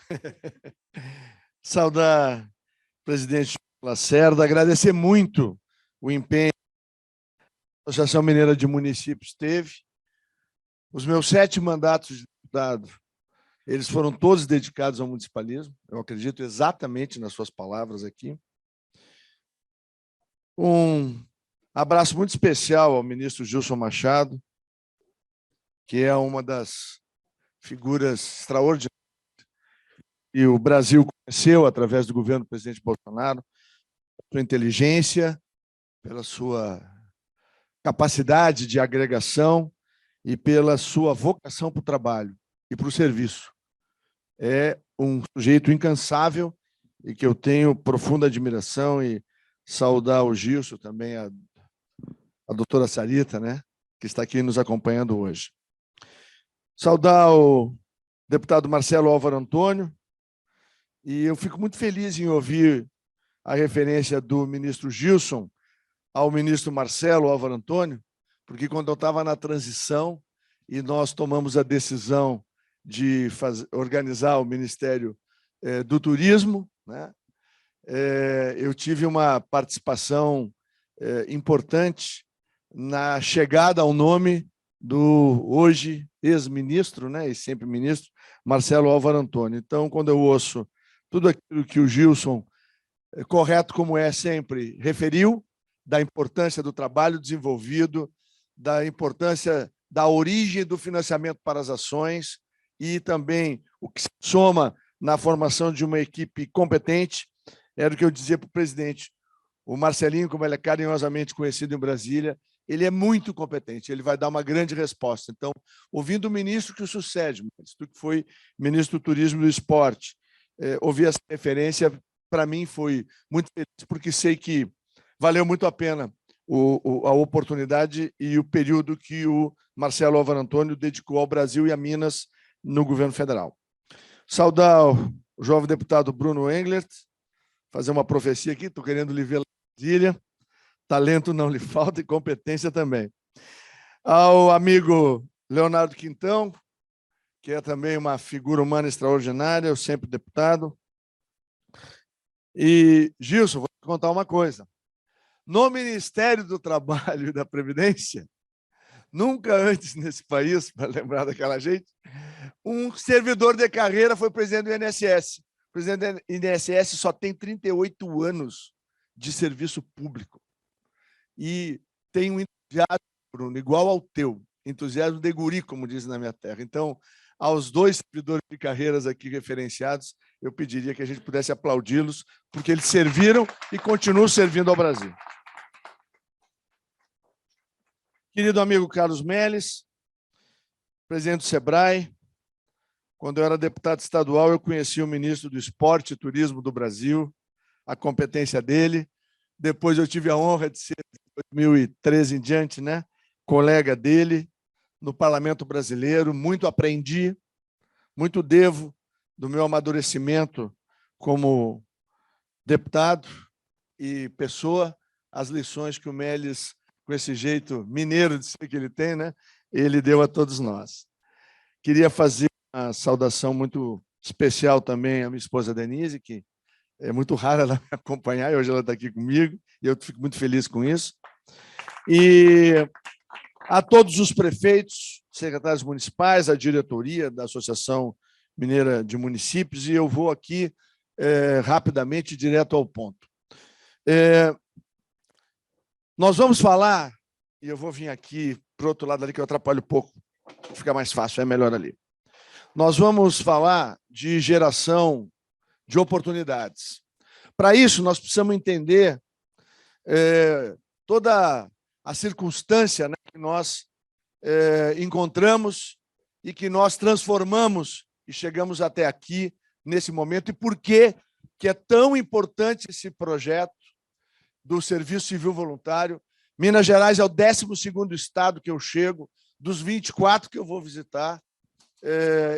Saudar o presidente Lacerda, agradecer muito o empenho que a Associação Mineira de Municípios teve. Os meus 7 mandatos de deputado, eles foram todos dedicados ao municipalismo, eu acredito exatamente nas suas palavras aqui. Um abraço muito especial ao ministro Gilson Machado, que é uma das figuras extraordinárias que o Brasil conheceu através do governo do presidente Bolsonaro, pela sua inteligência, pela sua capacidade de agregação e pela sua vocação para o trabalho e para o serviço. É um sujeito incansável e que eu tenho profunda admiração, e saudar o Gilson, também a doutora Sarita, né, que está aqui nos acompanhando hoje. Saudar o deputado Marcelo Álvaro Antônio, e eu fico muito feliz em ouvir a referência do ministro Gilson ao ministro Marcelo Álvaro Antônio, porque quando eu estava na transição e nós tomamos a decisão de organizar o Ministério do Turismo, né, eu tive uma participação importante na chegada ao nome do hoje ex-ministro, né, e sempre ministro, Marcelo Álvaro Antônio. Então, quando eu ouço tudo aquilo que o Gilson, correto como é sempre, referiu, da importância do trabalho desenvolvido, da importância da origem do financiamento para as ações e também o que se soma na formação de uma equipe competente, era o que eu dizia para o presidente. O Marcelinho, como ele é carinhosamente conhecido em Brasília, ele é muito competente, ele vai dar uma grande resposta. Então, ouvindo o ministro que o sucede, que foi ministro do Turismo e do Esporte, ouvir essa referência, para mim, foi muito feliz, porque sei que valeu muito a pena a oportunidade e o período que o Marcelo Álvaro Antônio dedicou ao Brasil e a Minas no governo federal. Saudar o jovem deputado Bruno Englert, fazer uma profecia aqui, estou querendo lhe ver lá em Brasília, talento não lhe falta e competência também. Ao amigo Leonardo Quintão, que é também uma figura humana extraordinária, eu sempre deputado. E, Gilson, vou te contar uma coisa. No Ministério do Trabalho e da Previdência, nunca antes nesse país, para lembrar daquela gente, um servidor de carreira foi presidente do INSS. O presidente do INSS só tem 38 anos de serviço público. E tem um entusiasmo, Bruno, igual ao teu, entusiasmo de guri, como diz na minha terra. Então, aos dois servidores de carreiras aqui referenciados, eu pediria que a gente pudesse aplaudi-los, porque eles serviram e continuam servindo ao Brasil. Querido amigo Carlos Melles, presidente do SEBRAE, quando eu era deputado estadual, eu conheci o ministro do Esporte e Turismo do Brasil, a competência dele. Depois eu tive a honra de ser, de 2013 em diante, né, colega dele no Parlamento Brasileiro. Muito aprendi, muito devo do meu amadurecimento como deputado e pessoa, as lições que o Melles, com esse jeito mineiro de ser que ele tem, né, ele deu a todos nós. Queria fazer uma saudação muito especial também à minha esposa Denise, que é muito raro ela me acompanhar, e hoje ela está aqui comigo, e eu fico muito feliz com isso. E a todos os prefeitos, secretários municipais, a diretoria da Associação Mineira de Municípios, e eu vou aqui rapidamente, direto ao ponto. Nós vamos falar, e eu vou vir aqui para o outro lado ali, que eu atrapalho um pouco, fica mais fácil, é melhor ali. Nós vamos falar de geração de oportunidades. Para isso, nós precisamos entender toda a circunstância, né, que nós encontramos e que nós transformamos e chegamos até aqui, nesse momento, e por que é tão importante esse projeto do Serviço Civil Voluntário. Minas Gerais é o 12º estado que eu chego, dos 24 que eu vou visitar,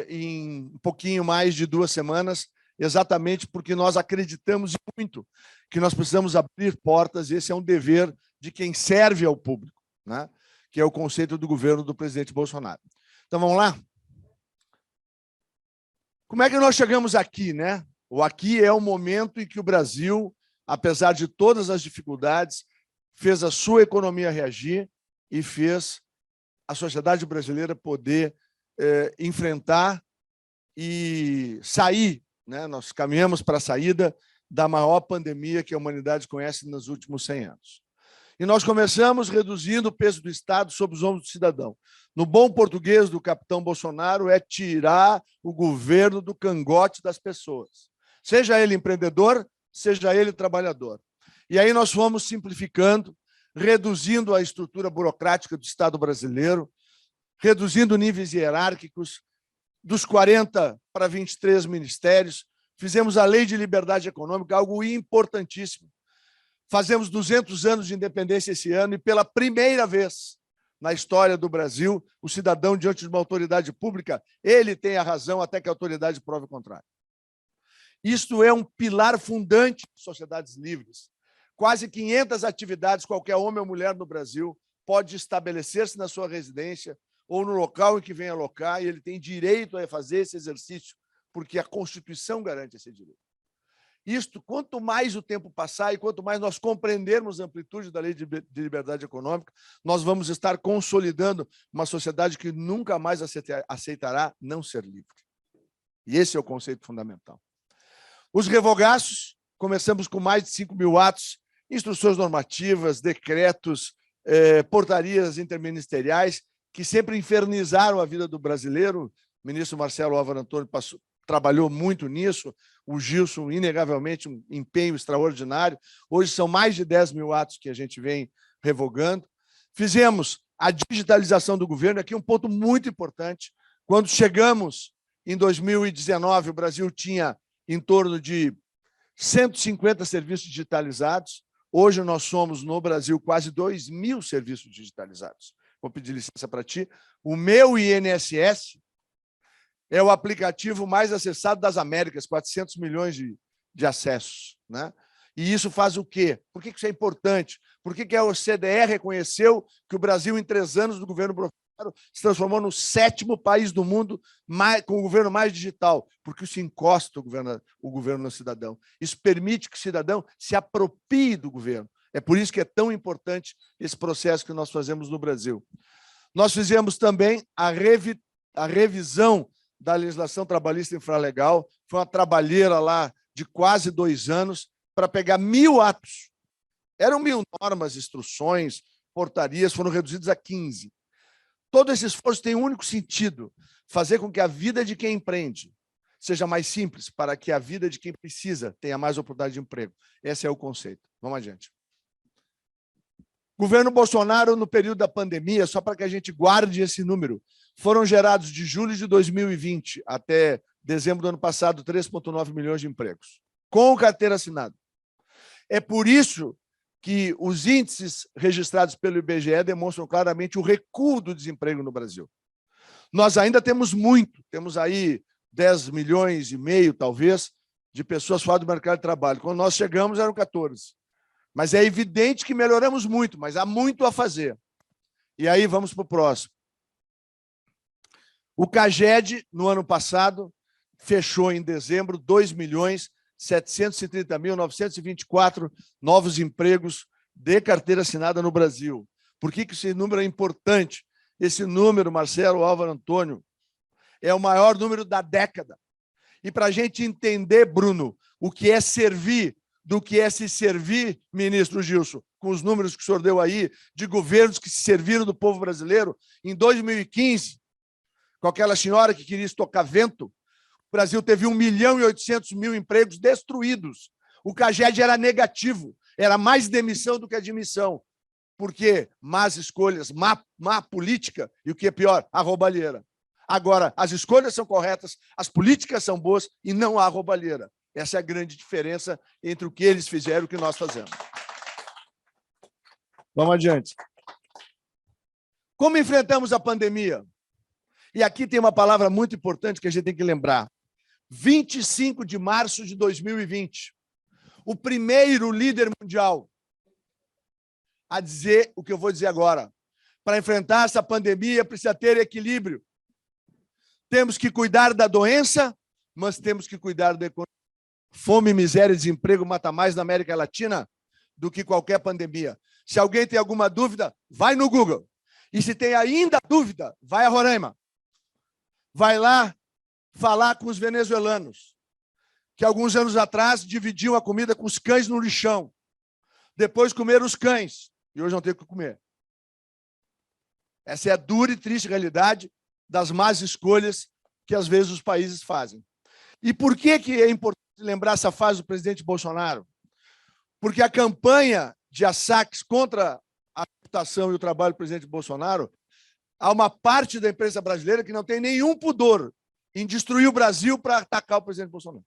em um pouquinho mais de 2 semanas, exatamente porque nós acreditamos muito que nós precisamos abrir portas, e esse é um dever de quem serve ao público, né? Que é o conceito do governo do presidente Bolsonaro. Então, vamos lá? Como é que nós chegamos aqui, né? O aqui é o momento em que o Brasil, apesar de todas as dificuldades, fez a sua economia reagir e fez a sociedade brasileira poder enfrentar e sair, né? Nós caminhamos para a saída da maior pandemia que a humanidade conhece nos últimos 100 anos. E nós começamos reduzindo o peso do Estado sobre os ombros do cidadão. No bom português do capitão Bolsonaro, é tirar o governo do cangote das pessoas. Seja ele empreendedor, seja ele trabalhador. E aí nós fomos simplificando, reduzindo a estrutura burocrática do Estado brasileiro, reduzindo níveis hierárquicos, dos 40 para 23 ministérios, fizemos a Lei de Liberdade Econômica, algo importantíssimo. Fazemos 200 anos de independência esse ano e, pela primeira vez na história do Brasil, o cidadão, diante de uma autoridade pública, ele tem a razão até que a autoridade prove o contrário. Isto é um pilar fundante de sociedades livres. Quase 500 atividades, qualquer homem ou mulher no Brasil pode estabelecer-se na sua residência ou no local em que vem alocar, e ele tem direito a fazer esse exercício, porque a Constituição garante esse direito. Isto, quanto mais o tempo passar e quanto mais nós compreendermos a amplitude da lei de liberdade econômica, nós vamos estar consolidando uma sociedade que nunca mais aceitará não ser livre. E esse é o conceito fundamental. Os revogaços, começamos com mais de 5.000 atos, instruções normativas, decretos, portarias interministeriais, que sempre infernizaram a vida do brasileiro. O ministro Marcelo Álvaro Antônio trabalhou muito nisso, o Gilson, inegavelmente, um empenho extraordinário. Hoje são mais de 10.000 atos que a gente vem revogando. Fizemos a digitalização do governo, aqui um ponto muito importante. Quando chegamos em 2019, o Brasil tinha em torno de 150 serviços digitalizados. Hoje nós somos, no Brasil, quase 2.000 serviços digitalizados. Vou pedir licença para ti. O meu INSS é o aplicativo mais acessado das Américas, 400 milhões de acessos, né? E isso faz o quê? Por que isso é importante? Por que a OCDE reconheceu que o Brasil, em 3 anos do governo Bolsonaro, se transformou no 7º país do mundo com o governo mais digital? Porque isso encosta o governo no cidadão. Isso permite que o cidadão se aproprie do governo. É por isso que é tão importante esse processo que nós fazemos no Brasil. Nós fizemos também a revisão da legislação trabalhista infralegal. Foi uma trabalheira lá de quase 2 anos para pegar 1.000 atos. Eram 1.000 normas, instruções, portarias, foram reduzidas a 15. Todo esse esforço tem um único sentido: fazer com que a vida de quem empreende seja mais simples, para que a vida de quem precisa tenha mais oportunidade de emprego. Esse é o conceito. Vamos adiante. Governo Bolsonaro, no período da pandemia, só para que a gente guarde esse número, foram gerados de julho de 2020 até dezembro do ano passado 3,9 milhões de empregos, com carteira assinada. É por isso que os índices registrados pelo IBGE demonstram claramente o recuo do desemprego no Brasil. Nós ainda temos muito, temos aí 10 milhões e meio, talvez, de pessoas fora do mercado de trabalho. Quando nós chegamos, eram 14. Mas é evidente que melhoramos muito, mas há muito a fazer. E aí vamos para o próximo. O CAGED, no ano passado, fechou em dezembro 2.730.924 novos empregos de carteira assinada no Brasil. Por que esse número é importante? Esse número, Marcelo Álvaro Antônio, é o maior número da década. E para a gente entender, Bruno, o que é servir, do que é se servir, ministro Gilson, com os números que o senhor deu aí, de governos que se serviram do povo brasileiro, em 2015, com aquela senhora que queria estocar vento, o Brasil teve 1.800.000 empregos destruídos. O CAGED era negativo, era mais demissão do que admissão. Por quê? Más escolhas, má política e, o que é pior, a roubalheira. Agora, as escolhas são corretas, as políticas são boas e não há roubalheira. Essa é a grande diferença entre o que eles fizeram e o que nós fazemos. Vamos adiante. Como enfrentamos a pandemia? E aqui tem uma palavra muito importante que a gente tem que lembrar. 25 de março de 2020, o primeiro líder mundial a dizer o que eu vou dizer agora. Para enfrentar essa pandemia, precisa ter equilíbrio. Temos que cuidar da doença, mas temos que cuidar da economia. Fome, miséria e desemprego mata mais na América Latina do que qualquer pandemia. Se alguém tem alguma dúvida, vai no Google. E se tem ainda dúvida, vai a Roraima. Vai lá falar com os venezuelanos, que alguns anos atrás dividiam a comida com os cães no lixão. Depois comeram os cães, e hoje não tem o que comer. Essa é a dura e triste realidade das más escolhas que, às vezes, os países fazem. E por que é importante lembrar essa fase do presidente Bolsonaro? Porque a campanha de ataques contra a reputação e o trabalho do presidente Bolsonaro, há uma parte da imprensa brasileira que não tem nenhum pudor em destruir o Brasil para atacar o presidente Bolsonaro.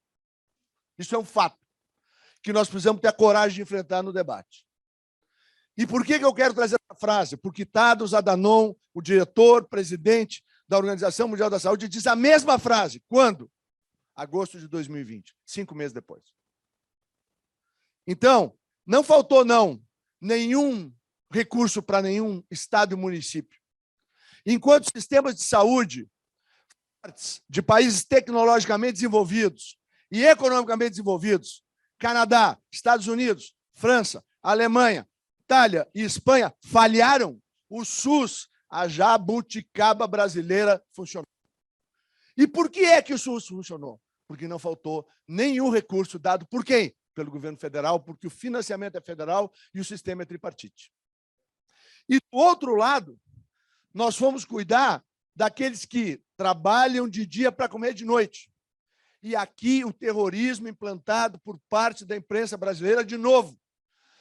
Isso é um fato que nós precisamos ter a coragem de enfrentar no debate. E por que eu quero trazer essa frase? Porque Tadros Adhanom, o diretor, presidente da Organização Mundial da Saúde, diz a mesma frase. Quando? Agosto de 2020, 5 meses depois. Então, não faltou, nenhum recurso para nenhum estado e município. Enquanto sistemas de saúde de países tecnologicamente desenvolvidos e economicamente desenvolvidos Canadá, Estados Unidos, França, Alemanha, Itália e Espanha falharam, o SUS, a jabuticaba brasileira, funcionou. E por que é que o SUS funcionou? Porque não faltou nenhum recurso dado por quem? Pelo governo federal, porque o financiamento é federal e o sistema é tripartite. E, do outro lado, nós fomos cuidar daqueles que trabalham de dia para comer de noite. E aqui o terrorismo implantado por parte da imprensa brasileira, de novo,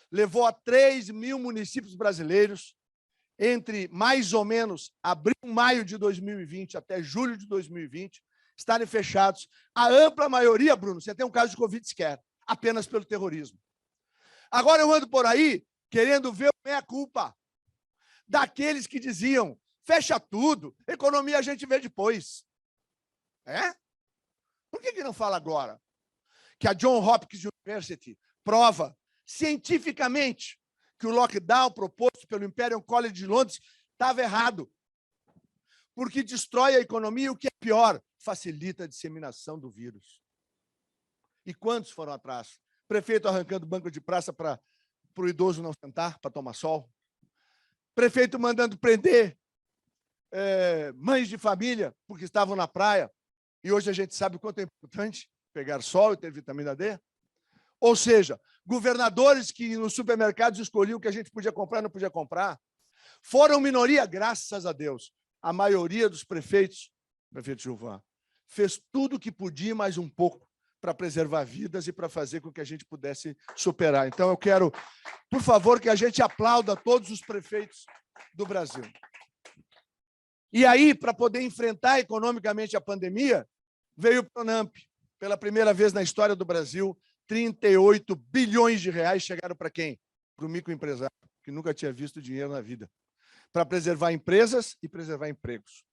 levou a 3 mil municípios brasileiros, entre mais ou menos abril, maio de 2020 até julho de 2020, estarem fechados. A ampla maioria, Bruno, você tem um caso de Covid sequer, apenas pelo terrorismo. Agora eu ando por aí querendo ver o meia-culpa daqueles que diziam: fecha tudo, economia a gente vê depois. É? Por que não fala agora? Que a Johns Hopkins University prova cientificamente que o lockdown proposto pelo Imperial College de Londres estava errado, porque destrói a economia e, o que é pior, facilita a disseminação do vírus. E quantos foram atrás? Prefeito arrancando banco de praça para o idoso não sentar, para tomar sol. Prefeito mandando prender mães de família porque estavam na praia. E hoje a gente sabe o quanto é importante pegar sol e ter vitamina D. Ou seja, governadores que nos supermercados escolhiam o que a gente podia comprar e não podia comprar. Foram minoria, graças a Deus. A maioria dos prefeitos, prefeito Gilvan, fez tudo o que podia, mais um pouco, para preservar vidas e para fazer com que a gente pudesse superar. Então, eu quero, por favor, que a gente aplauda todos os prefeitos do Brasil. E aí, para poder enfrentar economicamente a pandemia, veio o Pronamp. Pela primeira vez na história do Brasil, 38 bilhões de reais chegaram para quem? Para o microempresário, que nunca tinha visto dinheiro na vida, para preservar empresas e preservar empregos.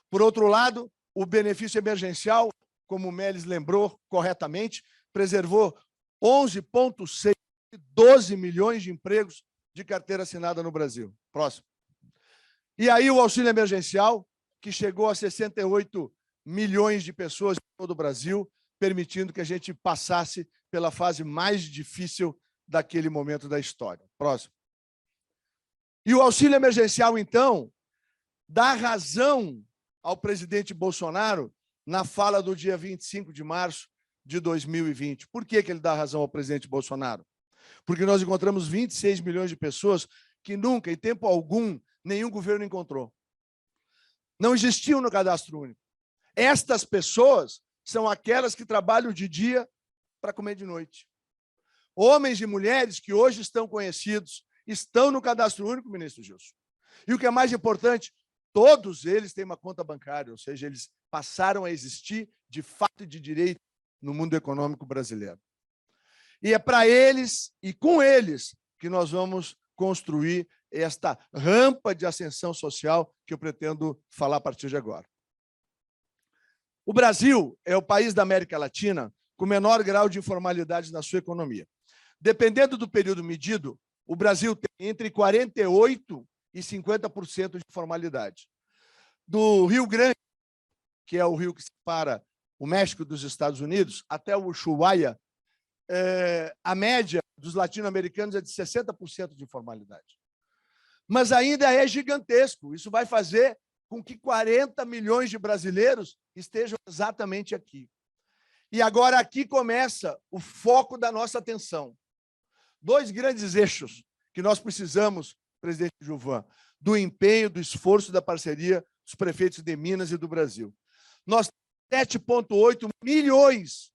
Por outro lado, o benefício emergencial, como o Meles lembrou corretamente, preservou 11,6, 12 milhões de empregos de carteira assinada no Brasil. Próximo. E aí o auxílio emergencial, que chegou a 68 milhões de pessoas em todo o Brasil, permitindo que a gente passasse pela fase mais difícil daquele momento da história. Próximo. E o auxílio emergencial, então, dá razão ao presidente Bolsonaro na fala do dia 25 de março de 2020. Por que ele dá razão ao presidente Bolsonaro? Porque nós encontramos 26 milhões de pessoas que nunca, em tempo algum, nenhum governo encontrou. Não existiam no cadastro único. Estas pessoas são aquelas que trabalham de dia para comer de noite. Homens e mulheres que hoje estão conhecidos, estão no cadastro único, ministro Gilson. E o que é mais importante, todos eles têm uma conta bancária, ou seja, eles passaram a existir de fato e de direito no mundo econômico brasileiro. E é para eles e com eles que nós vamos construir esta rampa de ascensão social que eu pretendo falar a partir de agora. O Brasil é o país da América Latina com menor grau de informalidade na sua economia. Dependendo do período medido, o Brasil tem entre 48% e 50% de informalidade. Do Rio Grande, que é o rio que separa o México dos Estados Unidos, até o Ushuaia, a média dos latino-americanos é de 60% de informalidade. Mas ainda é gigantesco. Isso vai fazer com que 40 milhões de brasileiros estejam exatamente aqui. E agora aqui começa o foco da nossa atenção. 2 grandes eixos que nós precisamos, presidente Gilvan, do empenho, do esforço, da parceria dos prefeitos de Minas e do Brasil. Nós temos 7,8 milhões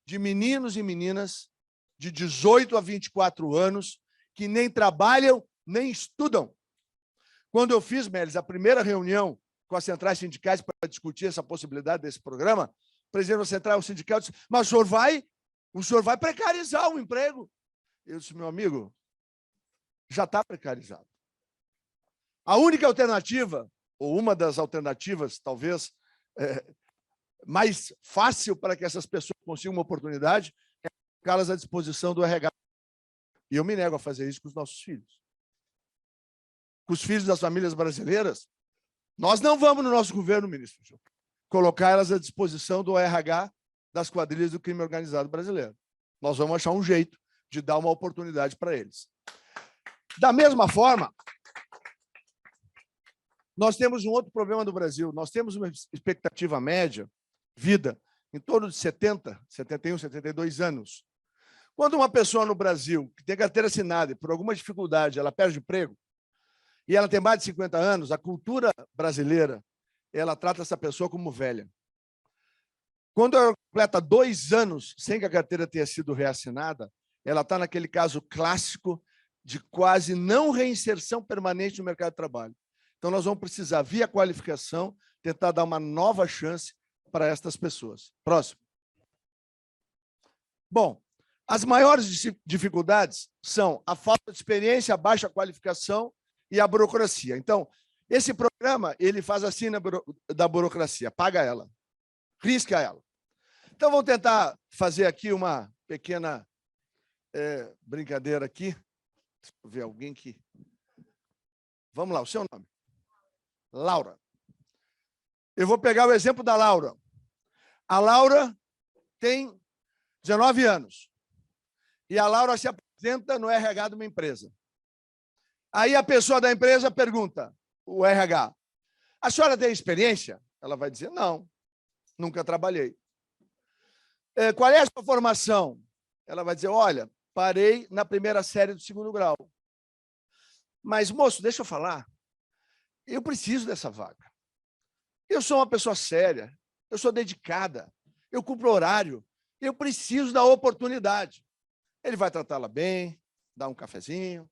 de meninos e meninas de 18 a 24 anos que nem trabalham, nem estudam. Quando eu fiz, Meles, a primeira reunião com as centrais sindicais para discutir essa possibilidade desse programa, o presidente da central sindical disse: mas o senhor vai precarizar o emprego. Eu disse: meu amigo, já está precarizado. A única alternativa, ou uma das alternativas, talvez, mais fácil para que essas pessoas consigam uma oportunidade, é colocá-las à disposição do RH. E eu me nego a fazer isso com os nossos filhos. Com os filhos das famílias brasileiras, nós não vamos, no nosso governo, ministro, colocar elas à disposição do RH das quadrilhas do crime organizado brasileiro. Nós vamos achar um jeito de dar uma oportunidade para eles. Da mesma forma, nós temos um outro problema no Brasil. Nós temos uma expectativa média, vida, em torno de 70, 71, 72 anos. Quando uma pessoa no Brasil que tem carteira assinada e por alguma dificuldade ela perde o emprego e ela tem mais de 50 anos, a cultura brasileira ela trata essa pessoa como velha. Quando ela completa 2 anos sem que a carteira tenha sido reassinada, ela está naquele caso clássico de quase não reinserção permanente no mercado de trabalho. Então, nós vamos precisar, via qualificação, tentar dar uma nova chance para estas pessoas. Próximo. Bom, as maiores dificuldades são a falta de experiência, a baixa qualificação e a burocracia. Então, esse programa, ele faz assim da burocracia, paga ela, risca ela. Então, vamos tentar fazer aqui uma pequena brincadeira aqui. Deixa eu ver alguém que... Vamos lá, o seu nome. Laura. Eu vou pegar o exemplo da Laura. A Laura tem 19 anos. E a Laura se apresenta no RH de uma empresa. Aí a pessoa da empresa pergunta, o RH, a senhora tem experiência? Ela vai dizer, não, nunca trabalhei. Qual é a sua formação? Ela vai dizer, olha, parei na primeira série do 2º grau. Mas, moço, deixa eu falar. Eu preciso dessa vaga. Eu sou uma pessoa séria, eu sou dedicada, eu cumpro horário, eu preciso da oportunidade. Ele vai tratá-la bem, dar um cafezinho,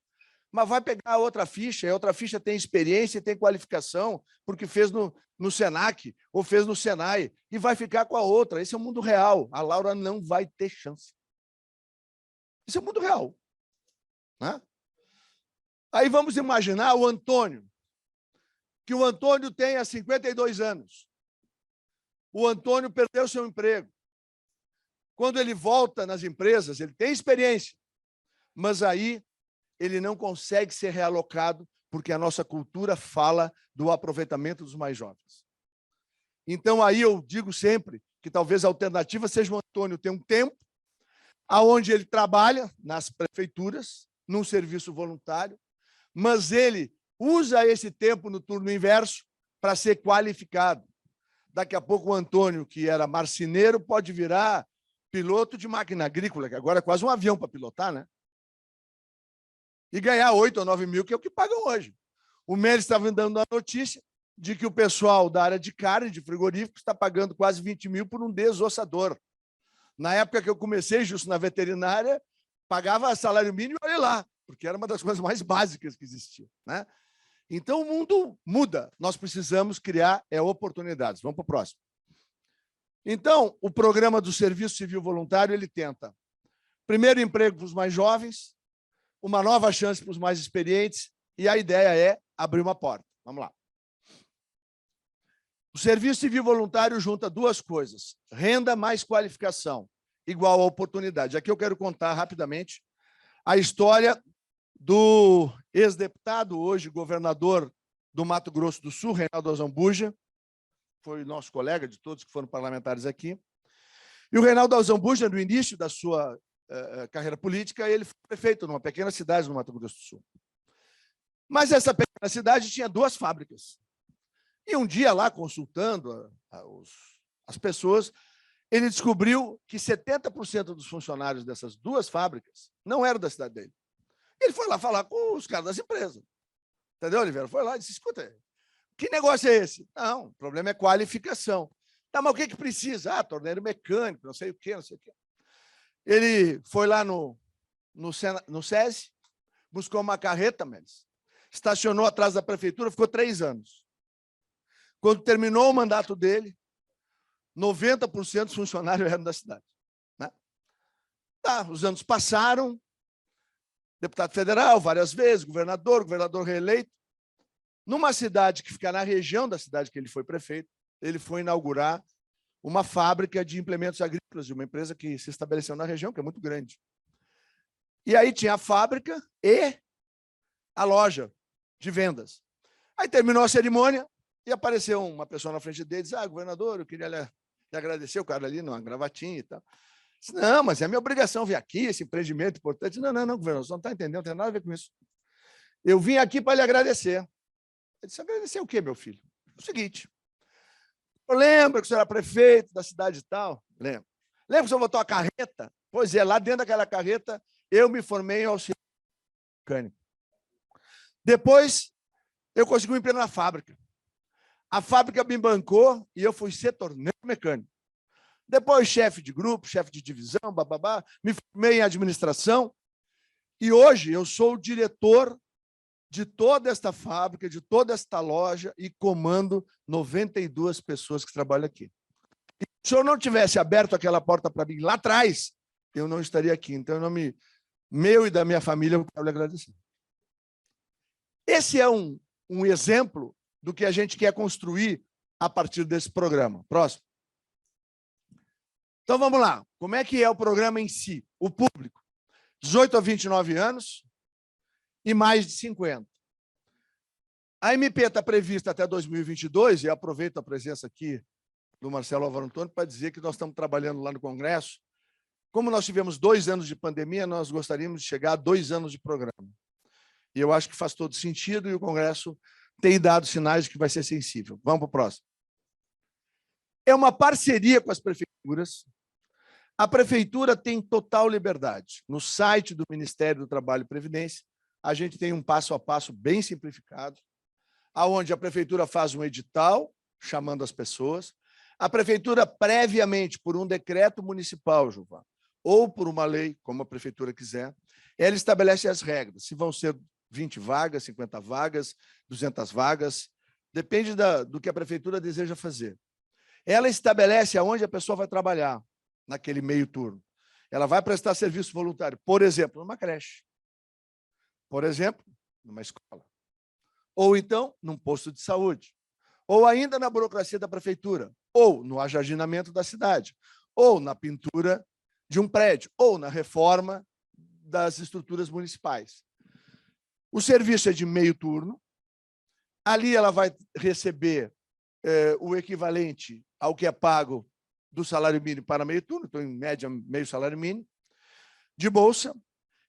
mas vai pegar a outra ficha, e a outra ficha tem experiência e tem qualificação, porque fez no Senac ou fez no Senai, e vai ficar com a outra. Esse é o mundo real. A Laura não vai ter chance. Esse é o mundo real. Né? Aí vamos imaginar o Antônio, que o Antônio tenha 52 anos. O Antônio perdeu seu emprego. Quando ele volta nas empresas, ele tem experiência, mas aí ele não consegue ser realocado porque a nossa cultura fala do aproveitamento dos mais jovens. Então, aí eu digo sempre que talvez a alternativa seja o Antônio ter um tempo onde ele trabalha nas prefeituras, num serviço voluntário, mas ele usa esse tempo no turno inverso para ser qualificado. Daqui a pouco o Antônio, que era marceneiro, pode virar piloto de máquina agrícola, que agora é quase um avião para pilotar, né? E ganhar 8 ou 9 mil, que é o que pagam hoje. O Meles estava dando a notícia de que o pessoal da área de carne, de frigorífico, está pagando quase 20 mil por um desossador. Na época que eu comecei, justo na veterinária, pagava salário mínimo, olha lá, porque era uma das coisas mais básicas que existia. Né? Então, o mundo muda. Nós precisamos criar oportunidades. Vamos para o próximo. Então, o programa do Serviço Civil Voluntário, ele tenta primeiro emprego para os mais jovens, uma nova chance para os mais experientes, e a ideia é abrir uma porta. Vamos lá. O Serviço Civil Voluntário junta 2 coisas, renda mais qualificação, igual a oportunidade. Aqui eu quero contar rapidamente a história do ex-deputado, hoje governador do Mato Grosso do Sul, Reinaldo Azambuja, foi nosso colega de todos que foram parlamentares aqui. E o Reinaldo Azambuja, no início da sua carreira política, ele foi prefeito numa pequena cidade no Mato Grosso do Sul. Mas essa pequena cidade tinha 2 fábricas. E um dia, lá, consultando as pessoas, ele descobriu que 70% dos funcionários dessas 2 fábricas não eram da cidade dele. Ele foi lá falar com os caras das empresas. Entendeu, Oliveira? Foi lá e disse, escuta, que negócio é esse? Não, o problema é qualificação. Tá, mas o que precisa? Torneiro mecânico, não sei o quê, não sei o quê. Ele foi lá no SESI, buscou uma carreta, mas estacionou atrás da prefeitura, ficou 3 anos. Quando terminou o mandato dele, 90% dos funcionários eram da cidade. Né? Tá, os anos passaram, deputado federal, várias vezes, governador reeleito. Numa cidade que fica na região da cidade que ele foi prefeito, ele foi inaugurar uma fábrica de implementos agrícolas, de uma empresa que se estabeleceu na região, que é muito grande. E aí tinha a fábrica e a loja de vendas. Aí terminou a cerimônia e apareceu uma pessoa na frente dele e disse, governador, eu queria lhe agradecer, o cara ali numa gravatinha e tal. Disse, não, mas é minha obrigação vir aqui, esse empreendimento importante. Não, governador, você não está entendendo, não tem nada a ver com isso. Eu vim aqui para lhe agradecer. Ele disse, agradecer o quê, meu filho? O seguinte, eu lembro que o senhor era prefeito da cidade e tal? Lembro. Lembra que o senhor botou a carreta? Pois é, lá dentro daquela carreta, eu me formei em auxiliar mecânico. Depois, eu consegui um emprego na fábrica. A fábrica me bancou e eu fui ser torneiro mecânico. Depois, chefe de grupo, chefe de divisão, bababá, me formei em administração e hoje eu sou o diretor de toda esta fábrica, de toda esta loja e comando 92 pessoas que trabalham aqui. E se o senhor não tivesse aberto aquela porta para mim lá atrás, eu não estaria aqui. Então, em nome meu e da minha família, eu quero lhe agradecer. Esse é um exemplo do que a gente quer construir a partir desse programa. Próximo. Então, vamos lá. Como é que é o programa em si? O público, 18 a 29 anos e mais de 50. A MP está prevista até 2022, e aproveito a presença aqui do Marcelo Álvaro Antônio para dizer que nós estamos trabalhando lá no Congresso. Como nós tivemos 2 anos de pandemia, nós gostaríamos de chegar a 2 anos de programa. E eu acho que faz todo sentido e o Congresso tem dado sinais de que vai ser sensível. Vamos para o próximo. É uma parceria com as prefeituras. A prefeitura tem total liberdade. No site do Ministério do Trabalho e Previdência, a gente tem um passo a passo bem simplificado, aonde a prefeitura faz um edital, chamando as pessoas. A prefeitura, previamente, por um decreto municipal, Gilvan, ou por uma lei, como a prefeitura quiser, ela estabelece as regras. Se vão ser 20 vagas, 50 vagas, 200 vagas, depende do que a prefeitura deseja fazer. Ela estabelece aonde a pessoa vai trabalhar naquele meio turno. Ela vai prestar serviço voluntário, por exemplo, numa creche, por exemplo, numa escola, ou então num posto de saúde, ou ainda na burocracia da prefeitura, ou no ajardinamento da cidade, ou na pintura de um prédio, ou na reforma das estruturas municipais. O serviço é de meio turno, ali ela vai receber o equivalente ao que é pago do salário mínimo para meio turno, então, em média, meio salário mínimo, de bolsa.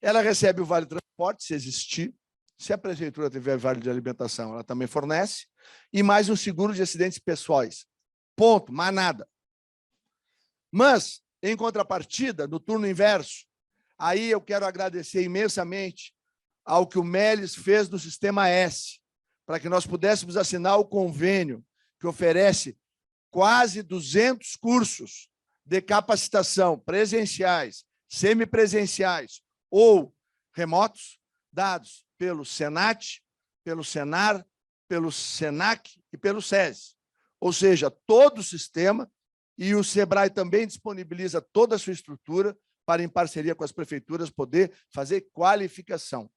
Ela recebe o vale transporte, se existir. Se a prefeitura tiver vale de alimentação, ela também fornece. E mais um seguro de acidentes pessoais. Ponto, mais nada. Mas, em contrapartida, no turno inverso, aí eu quero agradecer imensamente ao que o Meles fez no Sistema S, para que nós pudéssemos assinar o convênio que oferece quase 200 cursos de capacitação presenciais, semipresenciais ou remotos, dados pelo Senat, pelo Senar, pelo Senac e pelo SESI. Ou seja, todo o sistema, e o Sebrae também disponibiliza toda a sua estrutura para, em parceria com as prefeituras, poder fazer qualificação.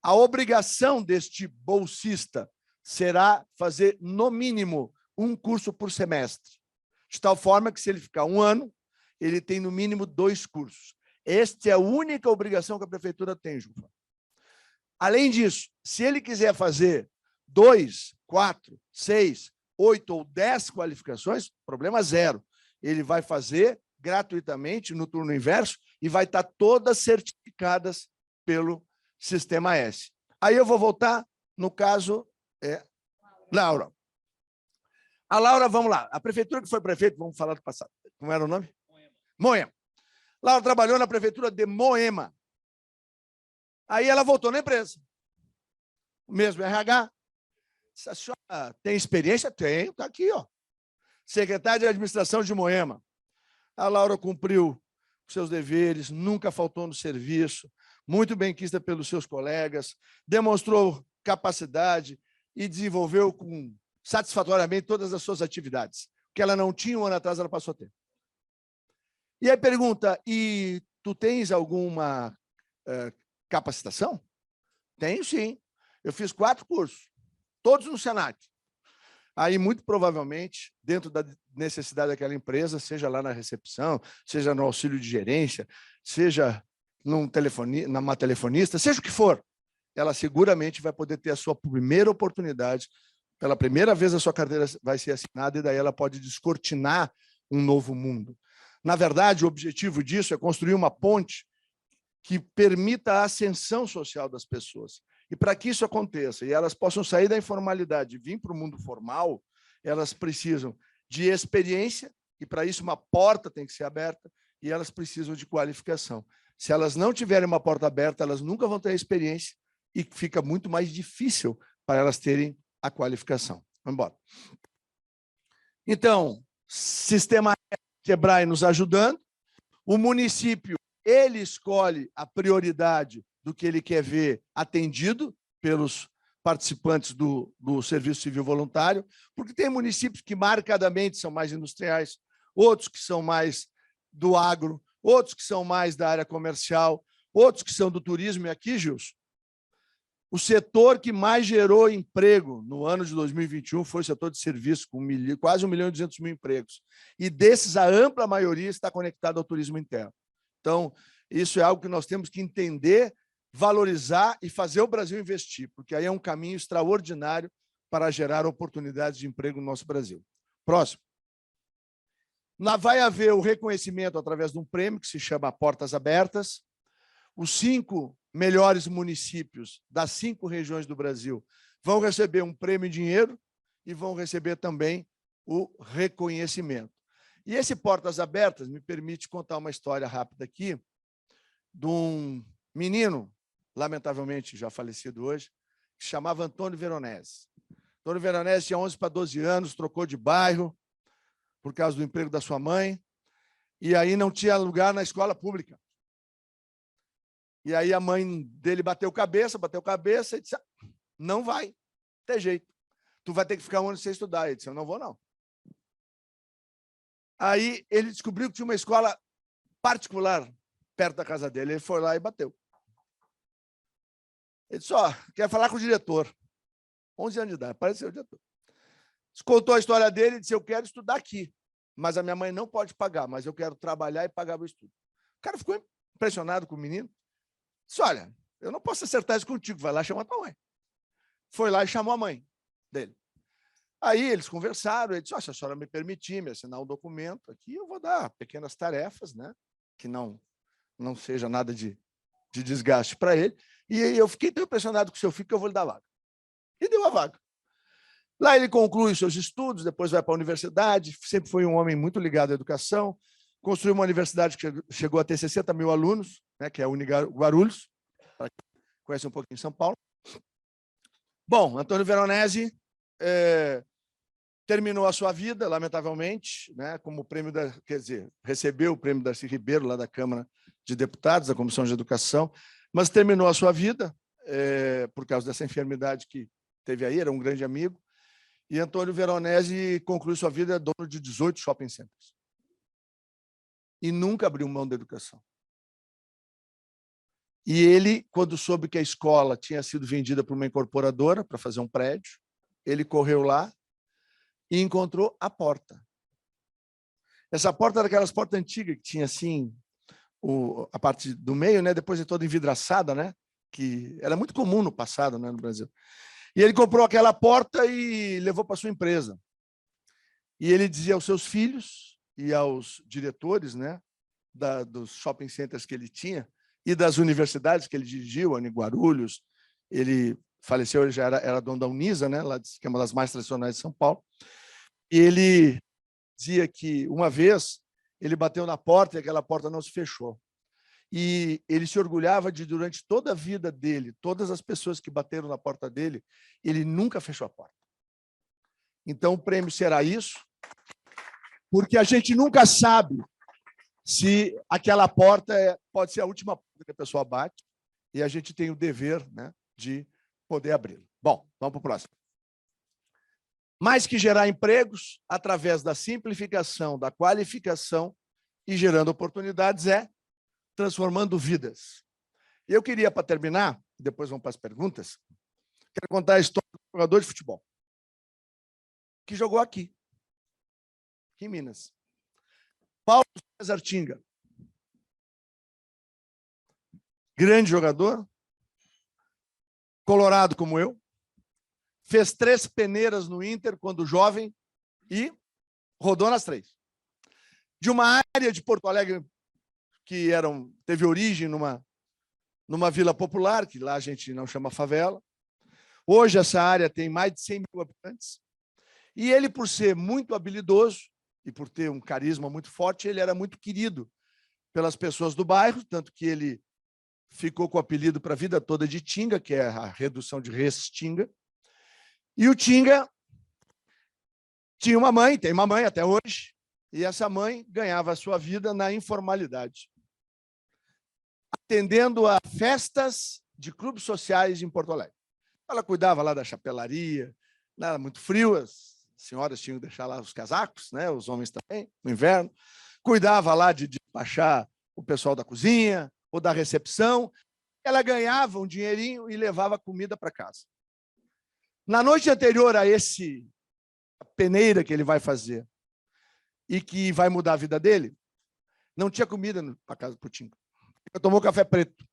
A obrigação deste bolsista será fazer, no mínimo, um curso por semestre, de tal forma que, se ele ficar 1 ano, ele tem, no mínimo, 2 cursos. Esta é a única obrigação que a prefeitura tem, Gilvan. Além disso, se ele quiser fazer 2, 4, 6, 8 ou 10 qualificações, problema zero. Ele vai fazer gratuitamente no turno inverso e vai estar todas certificadas pelo Sistema S. Aí eu vou voltar no caso Laura. A Laura, vamos lá. A prefeitura que foi prefeito, vamos falar do passado. Como era o nome? Moema. Laura trabalhou na prefeitura de Moema. Aí ela voltou na empresa. O mesmo RH. A senhora tem experiência? Tenho, está aqui, ó. Secretária de Administração de Moema. A Laura cumpriu os seus deveres, nunca faltou no serviço, muito benquista pelos seus colegas, demonstrou capacidade e desenvolveu satisfatoriamente todas as suas atividades. O que ela não tinha 1 ano atrás, ela passou a ter. E aí pergunta, e tu tens alguma capacitação? Tenho, sim. Eu fiz 4 cursos, todos no Senat. Aí, muito provavelmente, dentro da necessidade daquela empresa, seja lá na recepção, seja no auxílio de gerência, seja numa telefonista, seja o que for, ela seguramente vai poder ter a sua primeira oportunidade. Pela primeira vez, a sua carteira vai ser assinada e daí ela pode descortinar um novo mundo. Na verdade, o objetivo disso é construir uma ponte que permita a ascensão social das pessoas. E para que isso aconteça e elas possam sair da informalidade e vir para o mundo formal, elas precisam de experiência, e para isso uma porta tem que ser aberta, e elas precisam de qualificação. Se elas não tiverem uma porta aberta, elas nunca vão ter experiência e fica muito mais difícil para elas terem a qualificação. Vamos embora. Então, sistema Sebrae nos ajudando, o município, ele escolhe a prioridade do que ele quer ver atendido pelos participantes do Serviço Civil Voluntário, porque tem municípios que marcadamente são mais industriais, outros que são mais do agro, outros que são mais da área comercial, outros que são do turismo. E aqui, Gilson, o setor que mais gerou emprego no ano de 2021 foi o setor de serviços, com quase 1.200.000 empregos. E desses, a ampla maioria está conectada ao turismo interno. Então, isso é algo que nós temos que entender, valorizar e fazer o Brasil investir, porque aí é um caminho extraordinário para gerar oportunidades de emprego no nosso Brasil. Próximo. Vai haver o reconhecimento através de um prêmio que se chama Portas Abertas. Os 5 melhores municípios das 5 regiões do Brasil vão receber um prêmio em dinheiro e vão receber também o reconhecimento. E esse Portas Abertas me permite contar uma história rápida aqui de um menino, lamentavelmente já falecido hoje, que se chamava Antônio Veronese. Antônio Veronese tinha 11 para 12 anos, trocou de bairro por causa do emprego da sua mãe, e aí não tinha lugar na escola pública. E aí a mãe dele bateu cabeça e disse, não vai ter jeito. Tu vai ter que ficar um ano sem estudar. Ele disse, eu não vou, não. Aí ele descobriu que tinha uma escola particular perto da casa dele. Ele foi lá e bateu. Ele disse, quer falar com o diretor. 11 anos de idade, apareceu o diretor. Contou a história dele e disse, eu quero estudar aqui, mas a minha mãe não pode pagar, mas eu quero trabalhar e pagar o estudo. O cara ficou impressionado com o menino. Disse, olha, eu não posso acertar isso contigo, vai lá chamar a tua mãe. Foi lá e chamou a mãe dele. Aí eles conversaram, ele disse, se a senhora me permitir me assinar um documento aqui, eu vou dar pequenas tarefas, né, que não seja nada de desgaste para ele. E eu fiquei tão impressionado com o seu filho que eu vou lhe dar a vaga. E deu a vaga. Lá ele conclui seus estudos, depois vai para a universidade, sempre foi um homem muito ligado à educação, construiu uma universidade que chegou a ter 60 mil alunos, né, que é a Guarulhos, para quem conhece um pouquinho São Paulo. Bom, Antônio Veronese terminou a sua vida, lamentavelmente, né, como prêmio recebeu o prêmio Darcy Ribeiro, lá da Câmara de Deputados, da Comissão de Educação, mas terminou a sua vida por causa dessa enfermidade que teve aí, era um grande amigo. E Antônio Veronese concluiu sua vida dono de 18 shopping centers. E nunca abriu mão da educação. E ele, quando soube que a escola tinha sido vendida por uma incorporadora para fazer um prédio, ele correu lá e encontrou a porta. Essa porta era aquelas portas antigas que tinha assim a parte do meio, né? Depois é toda envidraçada, né? Que era muito comum no passado, né, no Brasil. E ele comprou aquela porta e levou para sua empresa. E ele dizia aos seus filhos e aos diretores, né, dos shopping centers que ele tinha e das universidades que ele dirigiu, em Guarulhos, ele faleceu, ele já era dono da Unisa, né, lá, que é uma das mais tradicionais de São Paulo. E ele dizia que, uma vez, ele bateu na porta e aquela porta não se fechou. E ele se orgulhava de, durante toda a vida dele, todas as pessoas que bateram na porta dele, ele nunca fechou a porta. Então, o prêmio será isso, porque a gente nunca sabe se aquela porta pode ser a última porta que a pessoa bate, e a gente tem o dever, né, de poder abri-la. Bom, vamos para o próximo. Mais que gerar empregos, através da simplificação, da qualificação e gerando oportunidades, transformando vidas. Eu queria, para terminar, depois vamos para as perguntas, quero contar a história do jogador de futebol que jogou aqui em Minas. Paulo César Tinga. Grande jogador, colorado como eu, fez 3 peneiras no Inter quando jovem e rodou nas 3. de uma área de Porto Alegre que teve origem numa vila popular, que lá a gente não chama favela. Hoje essa área tem mais de 100 mil habitantes. E ele, por ser muito habilidoso e por ter um carisma muito forte, ele era muito querido pelas pessoas do bairro, tanto que ele ficou com o apelido para a vida toda de Tinga, que é a redução de Restinga. E o Tinga tinha uma mãe, tem uma mãe até hoje, e essa mãe ganhava a sua vida na informalidade, atendendo a festas de clubes sociais em Porto Alegre. Ela cuidava lá da chapelaria, era muito frio, as senhoras tinham que deixar lá os casacos, né? Os homens também, no inverno. Cuidava lá de despachar o pessoal da cozinha ou da recepção. Ela ganhava um dinheirinho e levava comida para casa. Na noite anterior a a peneira que ele vai fazer e que vai mudar a vida dele, não tinha comida para casa para o Tinga. Ele tomou café preto.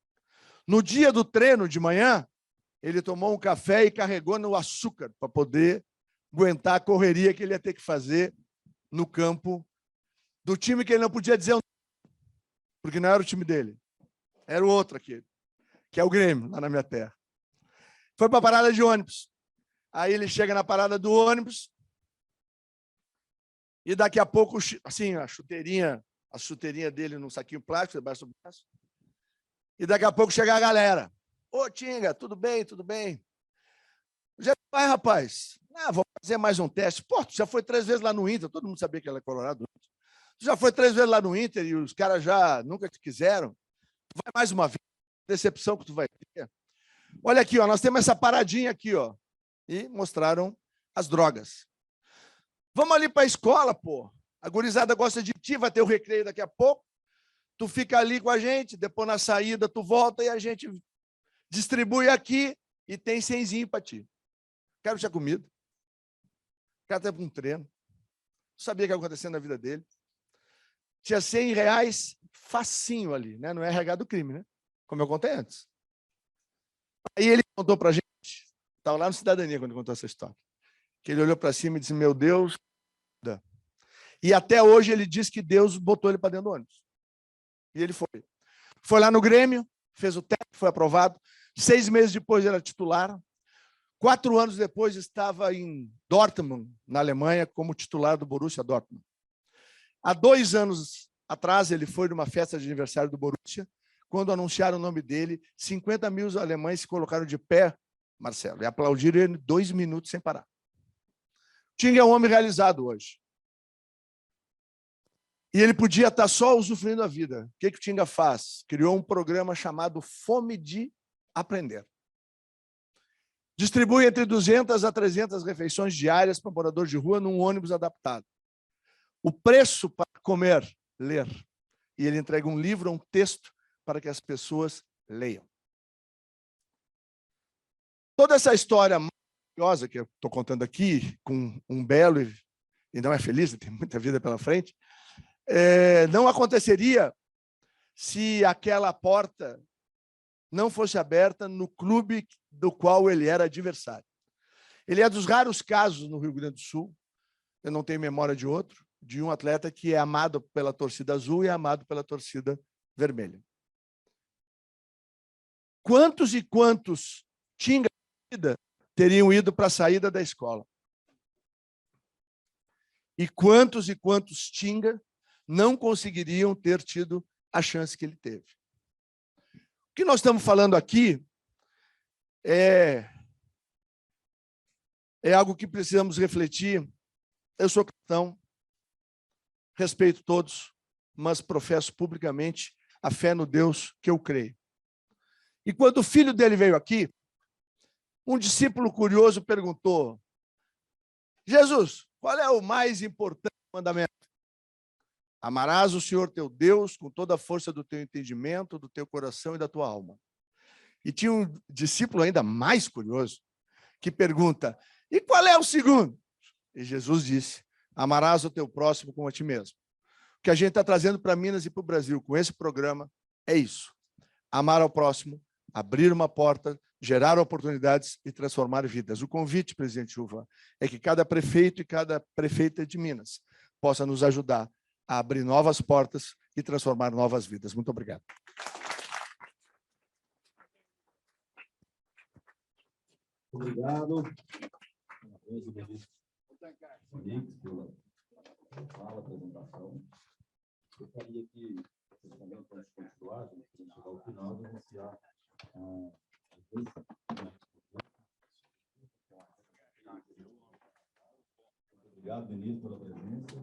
No dia do treino de manhã, ele tomou um café e carregou no açúcar para poder aguentar a correria que ele ia ter que fazer no campo do time que ele não podia dizer, porque não era o time dele. Era o outro aqui, que é o Grêmio, lá na minha terra. Foi para a parada de ônibus. Aí ele chega na parada do ônibus e daqui a pouco, assim, a chuteirinha dele num saquinho plástico debaixo do braço. E daqui a pouco chega a galera. Ô, Tinga, tudo bem, tudo bem? Já vai, rapaz? Vou fazer mais um teste. Pô, tu já foi 3 vezes lá no Inter, todo mundo sabia que ela é colorado. Tu já foi 3 vezes lá no Inter e os caras já nunca te quiseram. Tu vai mais uma vez, decepção que tu vai ter. Olha aqui, ó, nós temos essa paradinha aqui, ó. E mostraram as drogas. Vamos ali para a escola, pô. A gurizada gosta de ti, vai ter o recreio daqui a pouco. Tu fica ali com a gente, depois na saída tu volta e a gente distribui aqui e tem 100zinho para ti. Quero tinha comida. O cara teve um treino. Não sabia o que ia acontecer na vida dele. Tinha R$100 facinho ali, né? Não é RH do crime, né? Como eu contei antes. Aí ele contou para a gente, estava lá no Cidadania quando contou essa história, que ele olhou para cima e disse, meu Deus. E até hoje ele diz que Deus botou ele para dentro do ônibus. E ele foi. Foi lá no Grêmio, fez o teste, foi aprovado. 6 meses depois era titular. 4 anos depois estava em Dortmund, na Alemanha, como titular do Borussia Dortmund. Há 2 anos atrás, ele foi numa festa de aniversário do Borussia, quando anunciaram o nome dele, 50 mil alemães se colocaram de pé, Marcelo, e aplaudiram ele 2 minutos sem parar. Tinga é um homem realizado hoje. E ele podia estar só usufruindo a vida. O que o Tinga faz? Criou um programa chamado Fome de Aprender. Distribui entre 200 a 300 refeições diárias para morador de rua num ônibus adaptado. O preço para comer, ler. E ele entrega um livro, um texto, para que as pessoas leiam. Toda essa história maravilhosa que eu estou contando aqui, com um belo e não é feliz, tem muita vida pela frente, não aconteceria se aquela porta não fosse aberta no clube do qual ele era adversário. Ele é dos raros casos no Rio Grande do Sul, eu não tenho memória de outro, de um atleta que é amado pela torcida azul e amado pela torcida vermelha. Quantos e quantos Tinga teriam ido para a saída da escola? E quantos Tinga não conseguiriam ter tido a chance que ele teve? O que nós estamos falando aqui é algo que precisamos refletir. Eu sou cristão, respeito todos, mas professo publicamente a fé no Deus que eu creio. E quando o filho dele veio aqui, um discípulo curioso perguntou, Jesus, qual é o mais importante mandamento? Amarás o Senhor teu Deus com toda a força do teu entendimento, do teu coração e da tua alma. E tinha um discípulo ainda mais curioso que pergunta, e qual é o segundo? E Jesus disse, amarás o teu próximo como a ti mesmo. O que a gente está trazendo para Minas e para o Brasil com esse programa é isso. Amar ao próximo, abrir uma porta, gerar oportunidades e transformar vidas. O convite, presidente Uva, é que cada prefeito e cada prefeita de Minas possa nos ajudar a abrir novas portas e transformar novas vidas. Muito obrigado. Obrigado. Pela fala, apresentação. Eu faria que vocês também podem continuar, a gente chegar ao final e iniciar Obrigado, ministro, pela presença.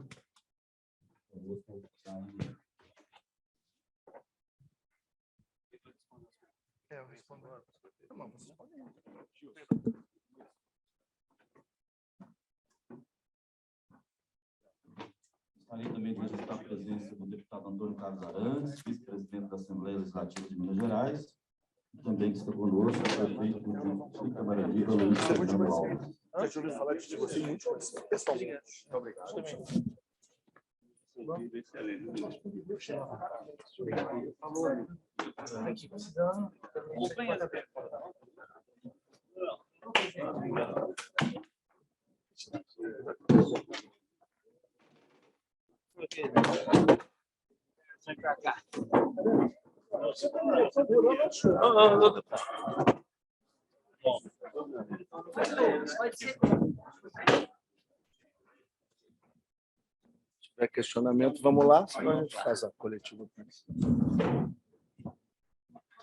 Eu respondo. Gostaria também de registrar a presença do deputado Antônio Carlos Arantes, vice-presidente da Assembleia Legislativa de Minas Gerais, e também que está conosco o prefeito de Camaragibe, Luiz Fernando Alves. Eu já ouvi falar de você muito pessoalmente. Muito obrigado. Vem pra cá. Se tiver questionamento, vamos lá, senão a gente faz a coletiva.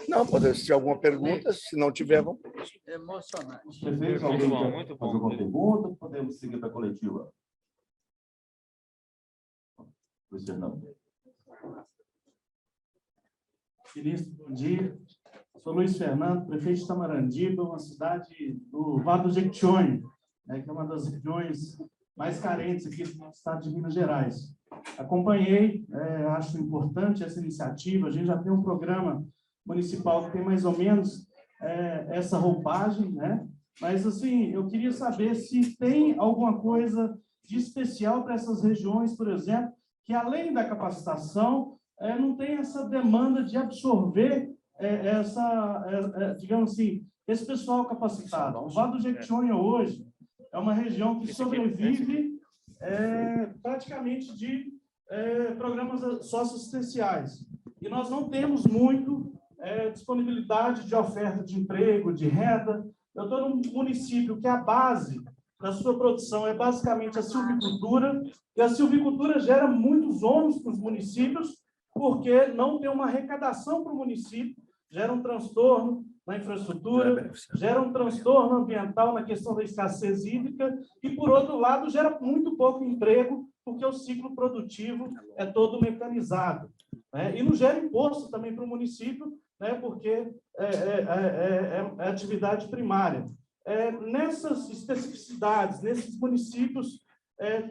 Não, pode existir alguma pergunta, se não tiver, vamos. Emocionante. Prefeito, alguém quer fazer alguma pergunta? Podemos seguir para a coletiva. Luiz Fernando. Ministro, bom dia. Sou Luiz Fernando, prefeito de Tamarandiba, uma cidade do Vale do Jequitinhonha, que é uma das regiões mais carentes aqui do nosso estado de Minas Gerais. Acompanhei, acho importante essa iniciativa. A gente já tem um programa municipal que tem mais ou menos essa roupagem, né? Mas, assim, eu queria saber se tem alguma coisa de especial para essas regiões, por exemplo, que além da capacitação, não tem essa demanda de absorver digamos assim, esse pessoal capacitado. O Vale do Jequitinhonha hoje é uma região que sobrevive praticamente de programas socioassistenciais. E nós não temos muito disponibilidade de oferta de emprego, de renda. Eu estou num município que a base da sua produção é basicamente a silvicultura, e a silvicultura gera muitos ônus para os municípios, porque não tem uma arrecadação para o município, gera um transtorno na infraestrutura, gera um transtorno ambiental na questão da escassez hídrica e, por outro lado, gera muito pouco emprego, porque o ciclo produtivo é todo mecanizado. E não gera imposto também para o município, porque é atividade primária. Nessas especificidades, nesses municípios,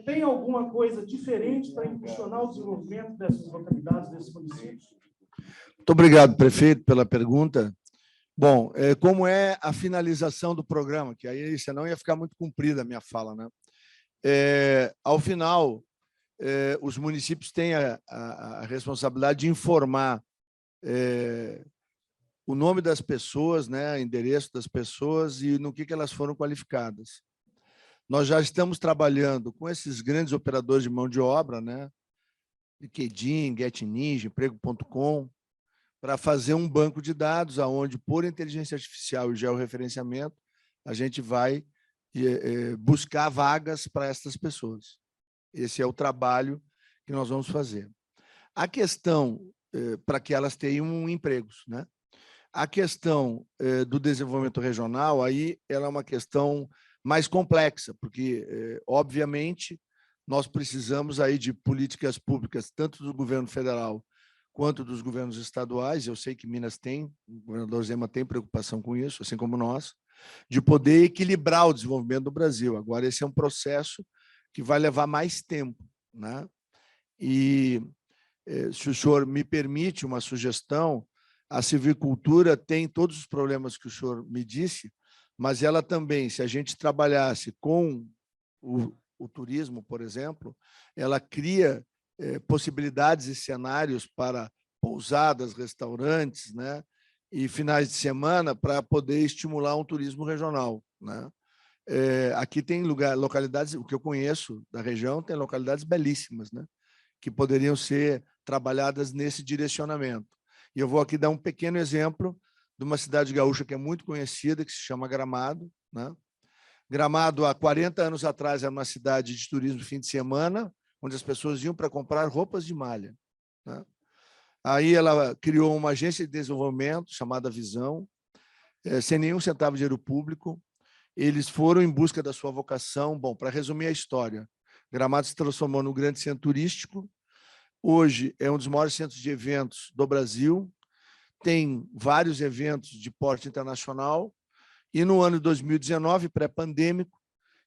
tem alguma coisa diferente para impulsionar o desenvolvimento dessas localidades, desses municípios? Muito obrigado, prefeito, pela pergunta. Bom, como é a finalização do programa? Que aí senão ia ficar muito comprida a minha fala, né? Ao final, os municípios têm a responsabilidade de informar o nome das pessoas, né, endereço das pessoas e no que elas foram qualificadas. Nós já estamos trabalhando com esses grandes operadores de mão de obra, né, LinkedIn, GetNinja, Emprego.com, para fazer um banco de dados onde, por inteligência artificial e georreferenciamento, a gente vai buscar vagas para essas pessoas. Esse é o trabalho que nós vamos fazer. A questão para que elas tenham empregos, né? A questão do desenvolvimento regional, aí ela é uma questão mais complexa, porque, obviamente, nós precisamos aí de políticas públicas, tanto do governo federal quanto dos governos estaduais. Eu sei que Minas tem, o governador Zema tem preocupação com isso, assim como nós, de poder equilibrar o desenvolvimento do Brasil. Agora, esse é um processo que vai levar mais tempo, né? E, se o senhor me permite uma sugestão, a silvicultura tem todos os problemas que o senhor me disse, mas ela também, se a gente trabalhasse com o turismo, por exemplo, ela cria possibilidades e cenários para pousadas, restaurantes, né, e finais de semana para poder estimular um turismo regional, né? Aqui tem localidades, o que eu conheço da região, tem localidades belíssimas, né, que poderiam ser trabalhadas nesse direcionamento. E eu vou aqui dar um pequeno exemplo de uma cidade gaúcha que é muito conhecida, que se chama Gramado, né? Gramado, há 40 anos atrás, era uma cidade de turismo fim de semana, onde as pessoas iam para comprar roupas de malha, né? Aí ela criou uma agência de desenvolvimento chamada Visão, sem nenhum centavo de dinheiro público. Eles foram em busca da sua vocação. Bom, para resumir a história, Gramado se transformou num grande centro turístico. Hoje é um dos maiores centros de eventos do Brasil, tem vários eventos de porte internacional, e no ano de 2019, pré-pandêmico,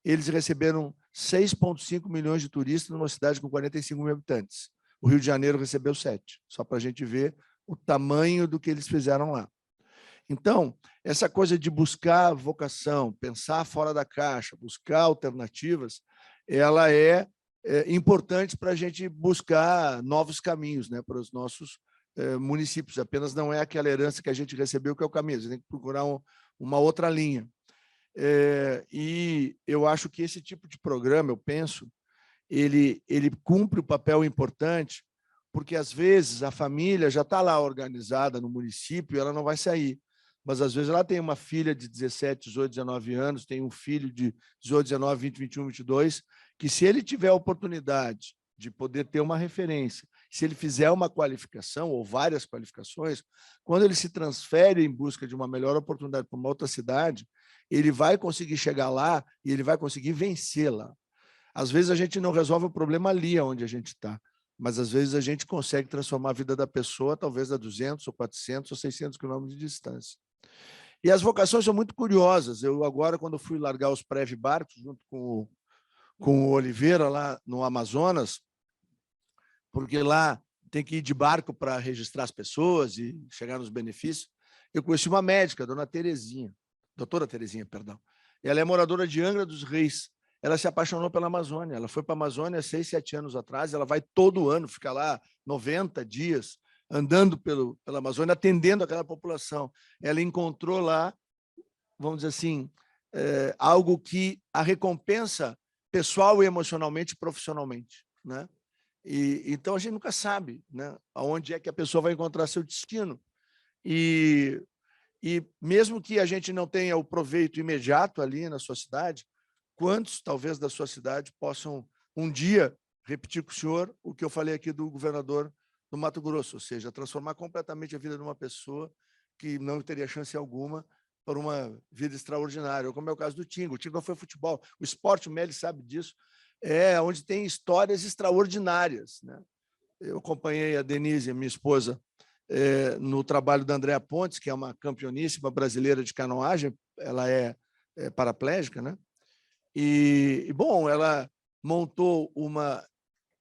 eles receberam 6,5 milhões de turistas numa cidade com 45 mil habitantes. O Rio de Janeiro recebeu 7, só para a gente ver o tamanho do que eles fizeram lá. Então, essa coisa de buscar vocação, pensar fora da caixa, buscar alternativas, ela é importante para a gente buscar novos caminhos, né, para os nossos municípios. Apenas não é aquela herança que a gente recebeu que é o caminho, você tem que procurar uma outra linha. E eu acho que esse tipo de programa, eu penso, ele cumpre o papel importante, porque às vezes a família já está lá organizada no município e ela não vai sair. Mas às vezes ela tem uma filha de 17, 18, 19 anos, tem um filho de 18, 19, 20, 21, 22, que se ele tiver a oportunidade de poder ter uma referência, se ele fizer uma qualificação ou várias qualificações, quando ele se transfere em busca de uma melhor oportunidade para uma outra cidade, ele vai conseguir chegar lá e ele vai conseguir vencer lá. Às vezes a gente não resolve o problema ali onde a gente está, mas às vezes a gente consegue transformar a vida da pessoa, talvez a 200 ou 400 ou 600 quilômetros de distância. E as vocações são muito curiosas. Eu agora, quando fui largar os Prev Barcos, junto com o Oliveira, lá no Amazonas, porque lá tem que ir de barco para registrar as pessoas e chegar nos benefícios, eu conheci uma médica, doutora Terezinha, perdão. Ela é moradora de Angra dos Reis. Ela se apaixonou pela Amazônia. Ela foi para a Amazônia 6, 7 anos atrás. Ela vai todo ano, fica lá 90 dias, andando pela Amazônia, atendendo aquela população. Ela encontrou lá, vamos dizer assim, algo que a recompensa pessoal e emocionalmente e profissionalmente, né? Então, a gente nunca sabe, né, aonde é que a pessoa vai encontrar seu destino. E mesmo que a gente não tenha o proveito imediato ali na sua cidade, quantos, talvez, da sua cidade possam um dia repetir com o senhor o que eu falei aqui do governador do Mato Grosso, ou seja, transformar completamente a vida de uma pessoa que não teria chance alguma para uma vida extraordinária, como é o caso do Tinga. O Tinga foi futebol. O esporte, o Meli sabe disso, é onde tem histórias extraordinárias, né? Eu acompanhei a Denise, minha esposa, no trabalho da Andréa Pontes, que é uma campeoníssima brasileira de canoagem, ela é paraplégica, né? E, bom, ela montou uma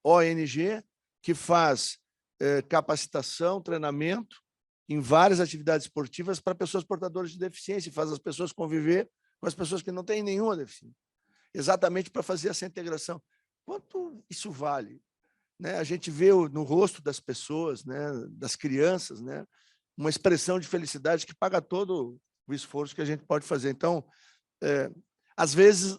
ONG que faz capacitação, treinamento em várias atividades esportivas para pessoas portadoras de deficiência, e faz as pessoas conviver com as pessoas que não têm nenhuma deficiência, exatamente para fazer essa integração. Quanto isso vale? Né? A gente vê no rosto das pessoas, né, das crianças, né, uma expressão de felicidade que paga todo o esforço que a gente pode fazer. Então, às vezes,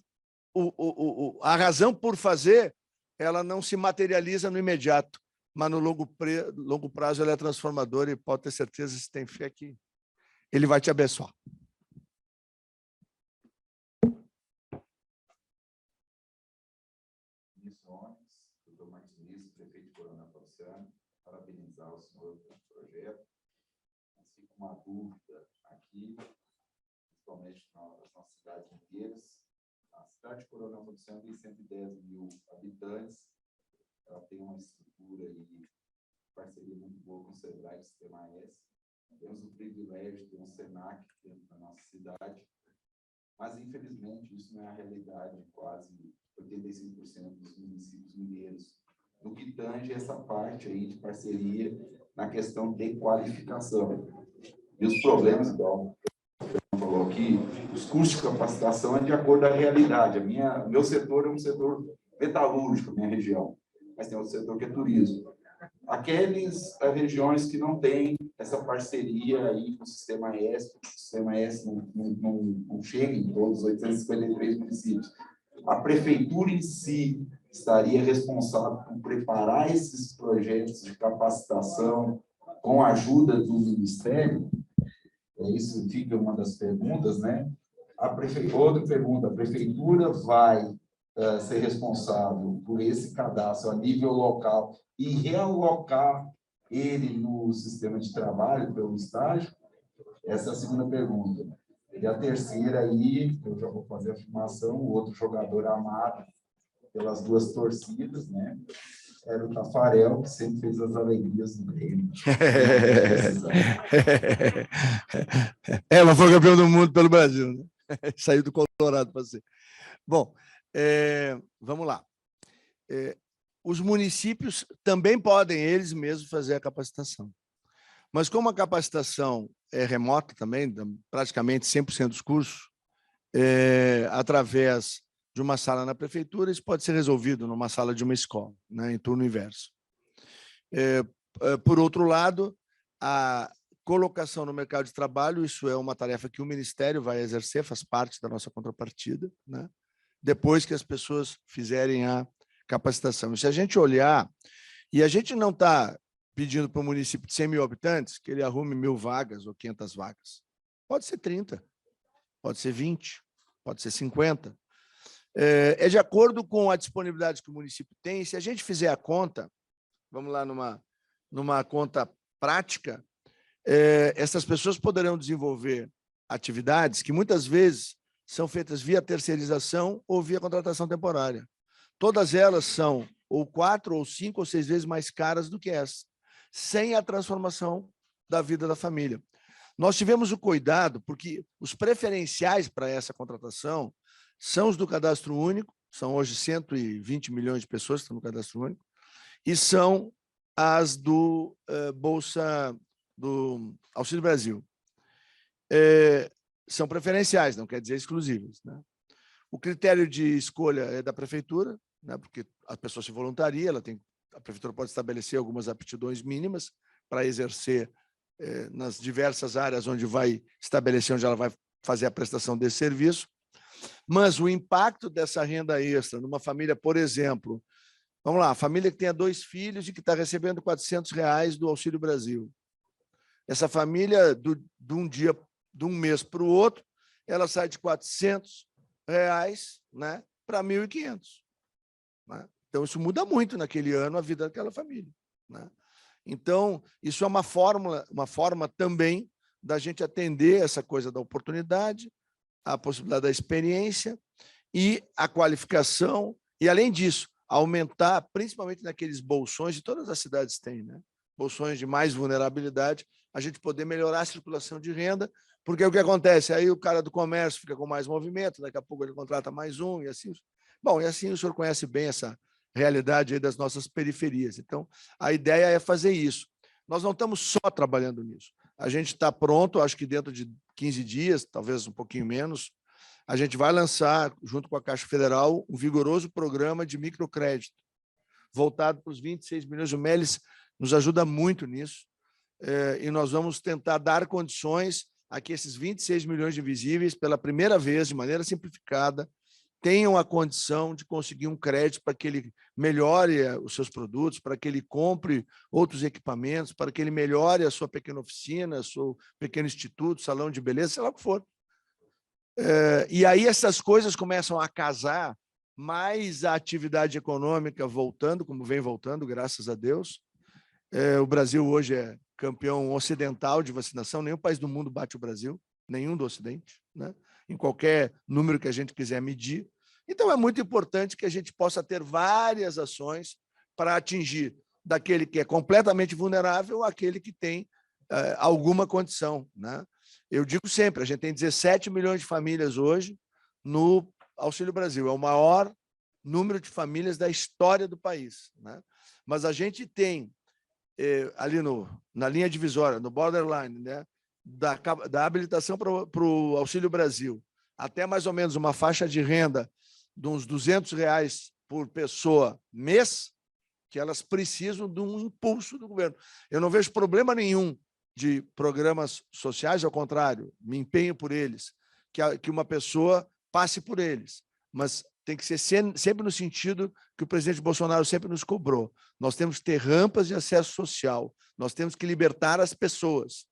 a razão por fazer, ela não se materializa no imediato, mas no longo prazo ela é transformadora e pode ter certeza, se tem fé, que ele vai te abençoar. Doutor Martins, prefeito de Coronel Falciano, parabenizar o senhor pelo projeto. Mas fica uma dúvida aqui, principalmente nas nossas cidades inteiras. A cidade de Coronel Falciano tem 110 mil habitantes, ela tem uma estrutura e parceria muito boa com o SEBRAE e o Sistema S. Temos o privilégio de ter um SENAC dentro da nossa cidade, mas, infelizmente, isso não é a realidade de quase 85% dos municípios mineiros, no que tange essa parte aí de parceria na questão de qualificação. E os problemas, igual o falou aqui, os custos de capacitação é de acordo com a realidade. Meu setor é um setor metalúrgico, minha região, mas tem outro setor que é turismo. Aquelas regiões que não têm essa parceria aí com o Sistema S, o Sistema S não chega em todos os 853 municípios. a prefeitura em si estaria responsável por preparar esses projetos de capacitação com a ajuda do Ministério? Isso fica uma das perguntas, né? Outra pergunta, a prefeitura vai ser responsável por esse cadastro a nível local e realocar ele no sistema de trabalho pelo estágio? Essa é a segunda pergunta. E a terceira aí, eu já vou fazer a afirmação, o outro jogador amado pelas duas torcidas, né? Era o Tafarel, que sempre fez as alegrias do Grêmio. Mas foi campeão do mundo pelo Brasil, né? Saiu do Colorado para ser. Bom, vamos lá. Os municípios também podem, eles mesmos, fazer a capacitação. Mas como a capacitação é remota também, praticamente 100% dos cursos, através de uma sala na prefeitura, isso pode ser resolvido numa sala de uma escola, né, em turno inverso. Por outro lado, a colocação no mercado de trabalho, isso é uma tarefa que o Ministério vai exercer, faz parte da nossa contrapartida, né, depois que as pessoas fizerem a capacitação. E se a gente olhar, e a gente não está pedindo para um município de 100 mil habitantes que ele arrume 1.000 vagas ou 500 vagas. Pode ser 30, pode ser 20, pode ser 50. É de acordo com a disponibilidade que o município tem. Se a gente fizer a conta, vamos lá numa conta prática, essas pessoas poderão desenvolver atividades que muitas vezes são feitas via terceirização ou via contratação temporária. Todas elas são ou 4, ou 5, ou 6 vezes mais caras do que essa, sem a transformação da vida da família. Nós tivemos o cuidado, porque os preferenciais para essa contratação são os do Cadastro Único, são hoje 120 milhões de pessoas que estão no Cadastro Único, e são as do Bolsa do Auxílio Brasil. São preferenciais, não quer dizer exclusivas, né? O critério de escolha é da prefeitura, né, porque a pessoa se voluntaria, a prefeitura pode estabelecer algumas aptidões mínimas para exercer nas diversas áreas onde vai estabelecer, onde ela vai fazer a prestação desse serviço. Mas o impacto dessa renda extra numa família, por exemplo, vamos lá, a família que tenha 2 filhos e que está recebendo R$400 do Auxílio Brasil. Essa família, de um mês para o outro, ela sai de R$400, né, para 1.500. Né? Então, isso muda muito naquele ano a vida daquela família. Né? Então, isso é uma forma também da gente atender essa coisa da oportunidade, a possibilidade da experiência e a qualificação, e, além disso, aumentar, principalmente naqueles bolsões, de todas as cidades têm, né? Bolsões de mais vulnerabilidade, a gente poder melhorar a circulação de renda, porque o que acontece? Aí o cara do comércio fica com mais movimento, daqui a pouco ele contrata mais um, e assim. Bom, e assim o senhor conhece bem essa realidade aí das nossas periferias. Então, a ideia é fazer isso. Nós não estamos só trabalhando nisso. A gente está pronto, acho que dentro de 15 dias, talvez um pouquinho menos, a gente vai lançar, junto com a Caixa Federal, um vigoroso programa de microcrédito, voltado para os 26 milhões. O Melis nos ajuda muito nisso, e nós vamos tentar dar condições a que esses 26 milhões de invisíveis, pela primeira vez, de maneira simplificada, tenham a condição de conseguir um crédito para que ele melhore os seus produtos, para que ele compre outros equipamentos, para que ele melhore a sua pequena oficina, seu pequeno instituto, salão de beleza, sei lá o que for. E aí essas coisas começam a casar, mais a atividade econômica voltando, como vem voltando, graças a Deus. O Brasil hoje é campeão ocidental de vacinação, nenhum país do mundo bate o Brasil, nenhum do Ocidente, né? Em qualquer número que a gente quiser medir. Então, é muito importante que a gente possa ter várias ações para atingir daquele que é completamente vulnerável àquele que tem alguma condição, né? Eu digo sempre, a gente tem 17 milhões de famílias hoje no Auxílio Brasil, é o maior número de famílias da história do país, né? Mas a gente tem, ali na linha divisória, no borderline, né, da habilitação para o Auxílio Brasil, até mais ou menos uma faixa de renda de uns R$200 por pessoa mês, que elas precisam de um impulso do governo. Eu não vejo problema nenhum de programas sociais, ao contrário, me empenho por eles, que uma pessoa passe por eles, mas tem que ser sempre no sentido que o presidente Bolsonaro sempre nos cobrou. Nós temos que ter rampas de acesso social, nós temos que libertar as pessoas,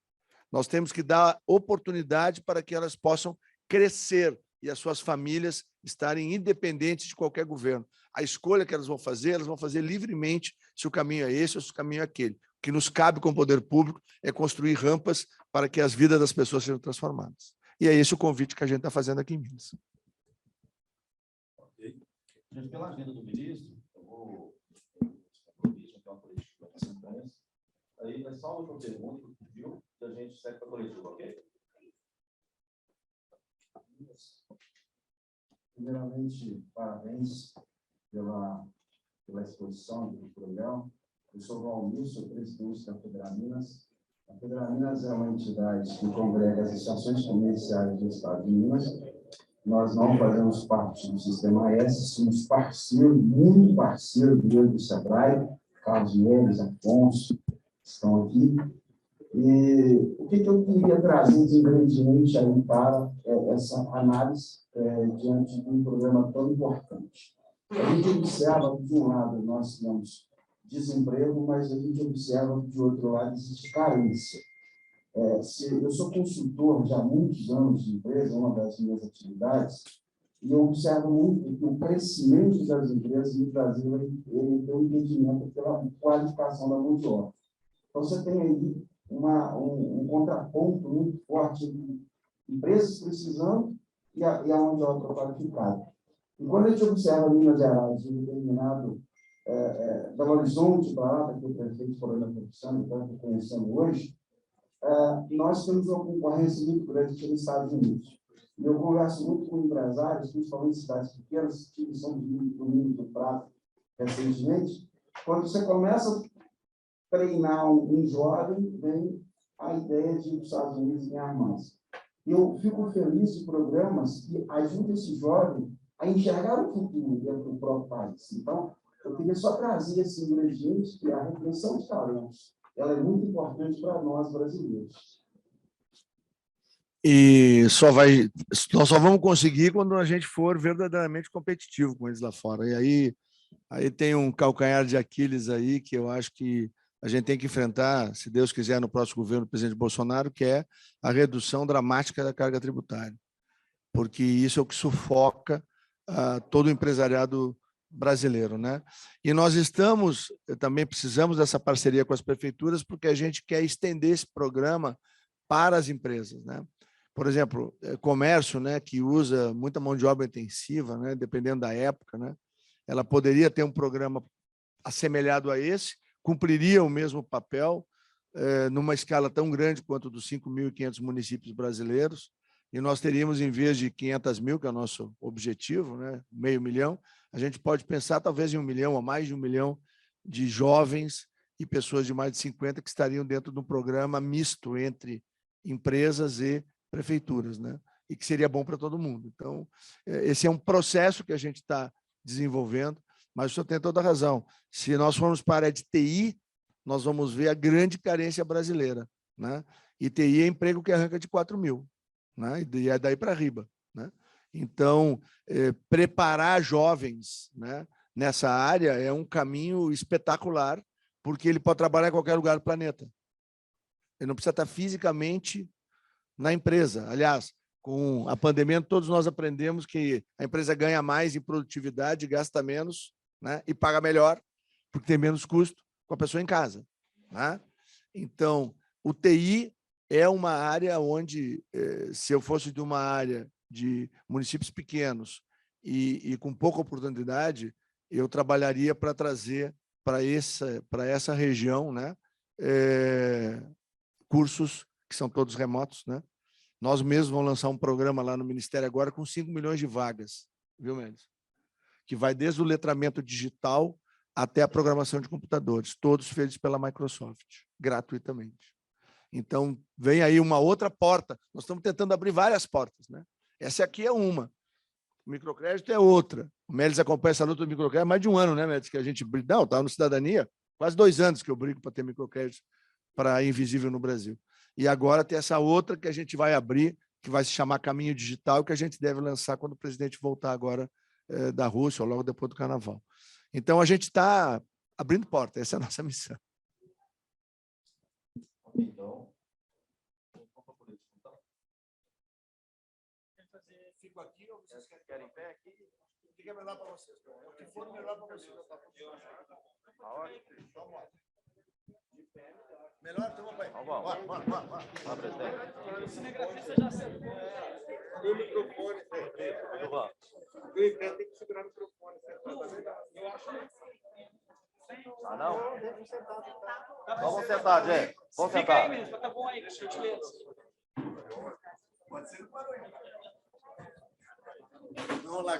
nós temos que dar oportunidade para que elas possam crescer e as suas famílias estarem independentes de qualquer governo. A escolha que elas vão fazer livremente se o caminho é esse ou se o caminho é aquele. O que nos cabe como poder público é construir rampas para que as vidas das pessoas sejam transformadas. E é esse o convite que a gente está fazendo aqui em Minas. Ok. Gente, pela agenda do ministro, eu vou uma coletiva de sentença. Aí é só uma pergunta que pediu e a gente segue para a coletiva, ok? Primeiramente, parabéns pela exposição do programa. Eu sou Valmir, sou presidente da Federaminas. A Federaminas é uma entidade que congrega as associações comerciais do Estado de Minas. Nós não fazemos parte do Sistema S, somos parceiro, muito parceiro do Sebrae, Carlos Neves, Afonso, estão aqui. E o que eu queria trazer de ingrediente aí para essa análise diante de um programa tão importante? A gente observa que, de um lado, nós temos desemprego, mas a gente observa que, de outro lado, existe carência. Eu sou consultor já há muitos anos de empresa, uma das minhas atividades, e eu observo muito que o crescimento das empresas no Brasil ele tem um entendimento pela qualificação da mão de obra. Então, você tem aí um contraponto muito forte entre empresas precisando e a mão de obra qualificada. E quando a gente observa Minas Gerais, um determinado Belo Horizonte, para que o prefeito Corona Profissão está conhecendo hoje, nós temos uma concorrência muito grande aqui nos Estados Unidos. E eu converso muito com empresários, principalmente em cidades pequenas, que são do Milho do Prata recentemente. Quando você começa a treinar um jovem, vem a ideia de os Estados Unidos ganhar mais. Eu fico feliz de programas que ajudam esse jovem a enxergar o futuro dentro do próprio país. Então, eu queria só trazer esse ingrediente, que é a retenção de talentos. Ela é muito importante para nós, brasileiros. E nós só vamos conseguir quando a gente for verdadeiramente competitivo com eles lá fora. E aí tem um calcanhar de Aquiles aí que eu acho que a gente tem que enfrentar, se Deus quiser, no próximo governo do presidente Bolsonaro, que é a redução dramática da carga tributária, porque isso é o que sufoca todo o empresariado brasileiro, né? E nós também precisamos dessa parceria com as prefeituras, porque a gente quer estender esse programa para as empresas, né? Por exemplo, comércio, né, que usa muita mão de obra intensiva, né, dependendo da época, né? Ela poderia ter um programa assemelhado a esse, cumpriria o mesmo papel numa escala tão grande quanto dos 5.500 municípios brasileiros, e nós teríamos, em vez de 500 mil, que é o nosso objetivo, né, 500 mil, a gente pode pensar talvez em 1 milhão ou mais de 1 milhão de jovens e pessoas de mais de 50 que estariam dentro de um programa misto entre empresas e prefeituras, né, e que seria bom para todo mundo. Então, esse é um processo que a gente está desenvolvendo, mas o senhor tem toda a razão. Se nós formos para a área de TI, nós vamos ver a grande carência brasileira, né? E TI é emprego que arranca de 4 mil, né? E é daí para riba, né? Então, preparar jovens, né, nessa área é um caminho espetacular, porque ele pode trabalhar em qualquer lugar do planeta. Ele não precisa estar fisicamente na empresa. Aliás, com a pandemia, todos nós aprendemos que a empresa ganha mais em produtividade, gasta menos, né, e paga melhor, porque tem menos custo com a pessoa em casa, né? Então, o TI é uma área onde, se eu fosse de uma área de municípios pequenos e com pouca oportunidade, eu trabalharia para trazer para essa região, né, cursos que são todos remotos, né? Nós mesmos vamos lançar um programa lá no Ministério agora com 5 milhões de vagas, viu, Mendes? Que vai desde o letramento digital até a programação de computadores, todos feitos pela Microsoft, gratuitamente. Então, vem aí uma outra porta. Nós estamos tentando abrir várias portas, né? Essa aqui é uma. O microcrédito é outra. O Mendes acompanha essa luta do microcrédito há mais de um ano, né, Mendes? Que a gente briga. Não, estava no Cidadania, quase 2 anos que eu brigo para ter microcrédito para invisível no Brasil. E agora tem essa outra que a gente vai abrir, que vai se chamar Caminho Digital, que a gente deve lançar quando o presidente voltar agora da Rússia, ou logo depois do Carnaval. Então, a gente está abrindo porta, essa é a nossa missão. Então, fico aqui ou vocês querem em pé aqui? O que é melhor para vocês? O que for melhor para vocês. Melhor? Então vamos para aí. Vamos, presidente. O cinegrafista já sentou. O microfone. Tem que segurar o microfone. Eu acho que ah, não? Vamos sentar, gente. Vamos sentar. Fica aí mesmo, tá bom aí, por gentileza. Pode ser, parou aí. Vamos lá.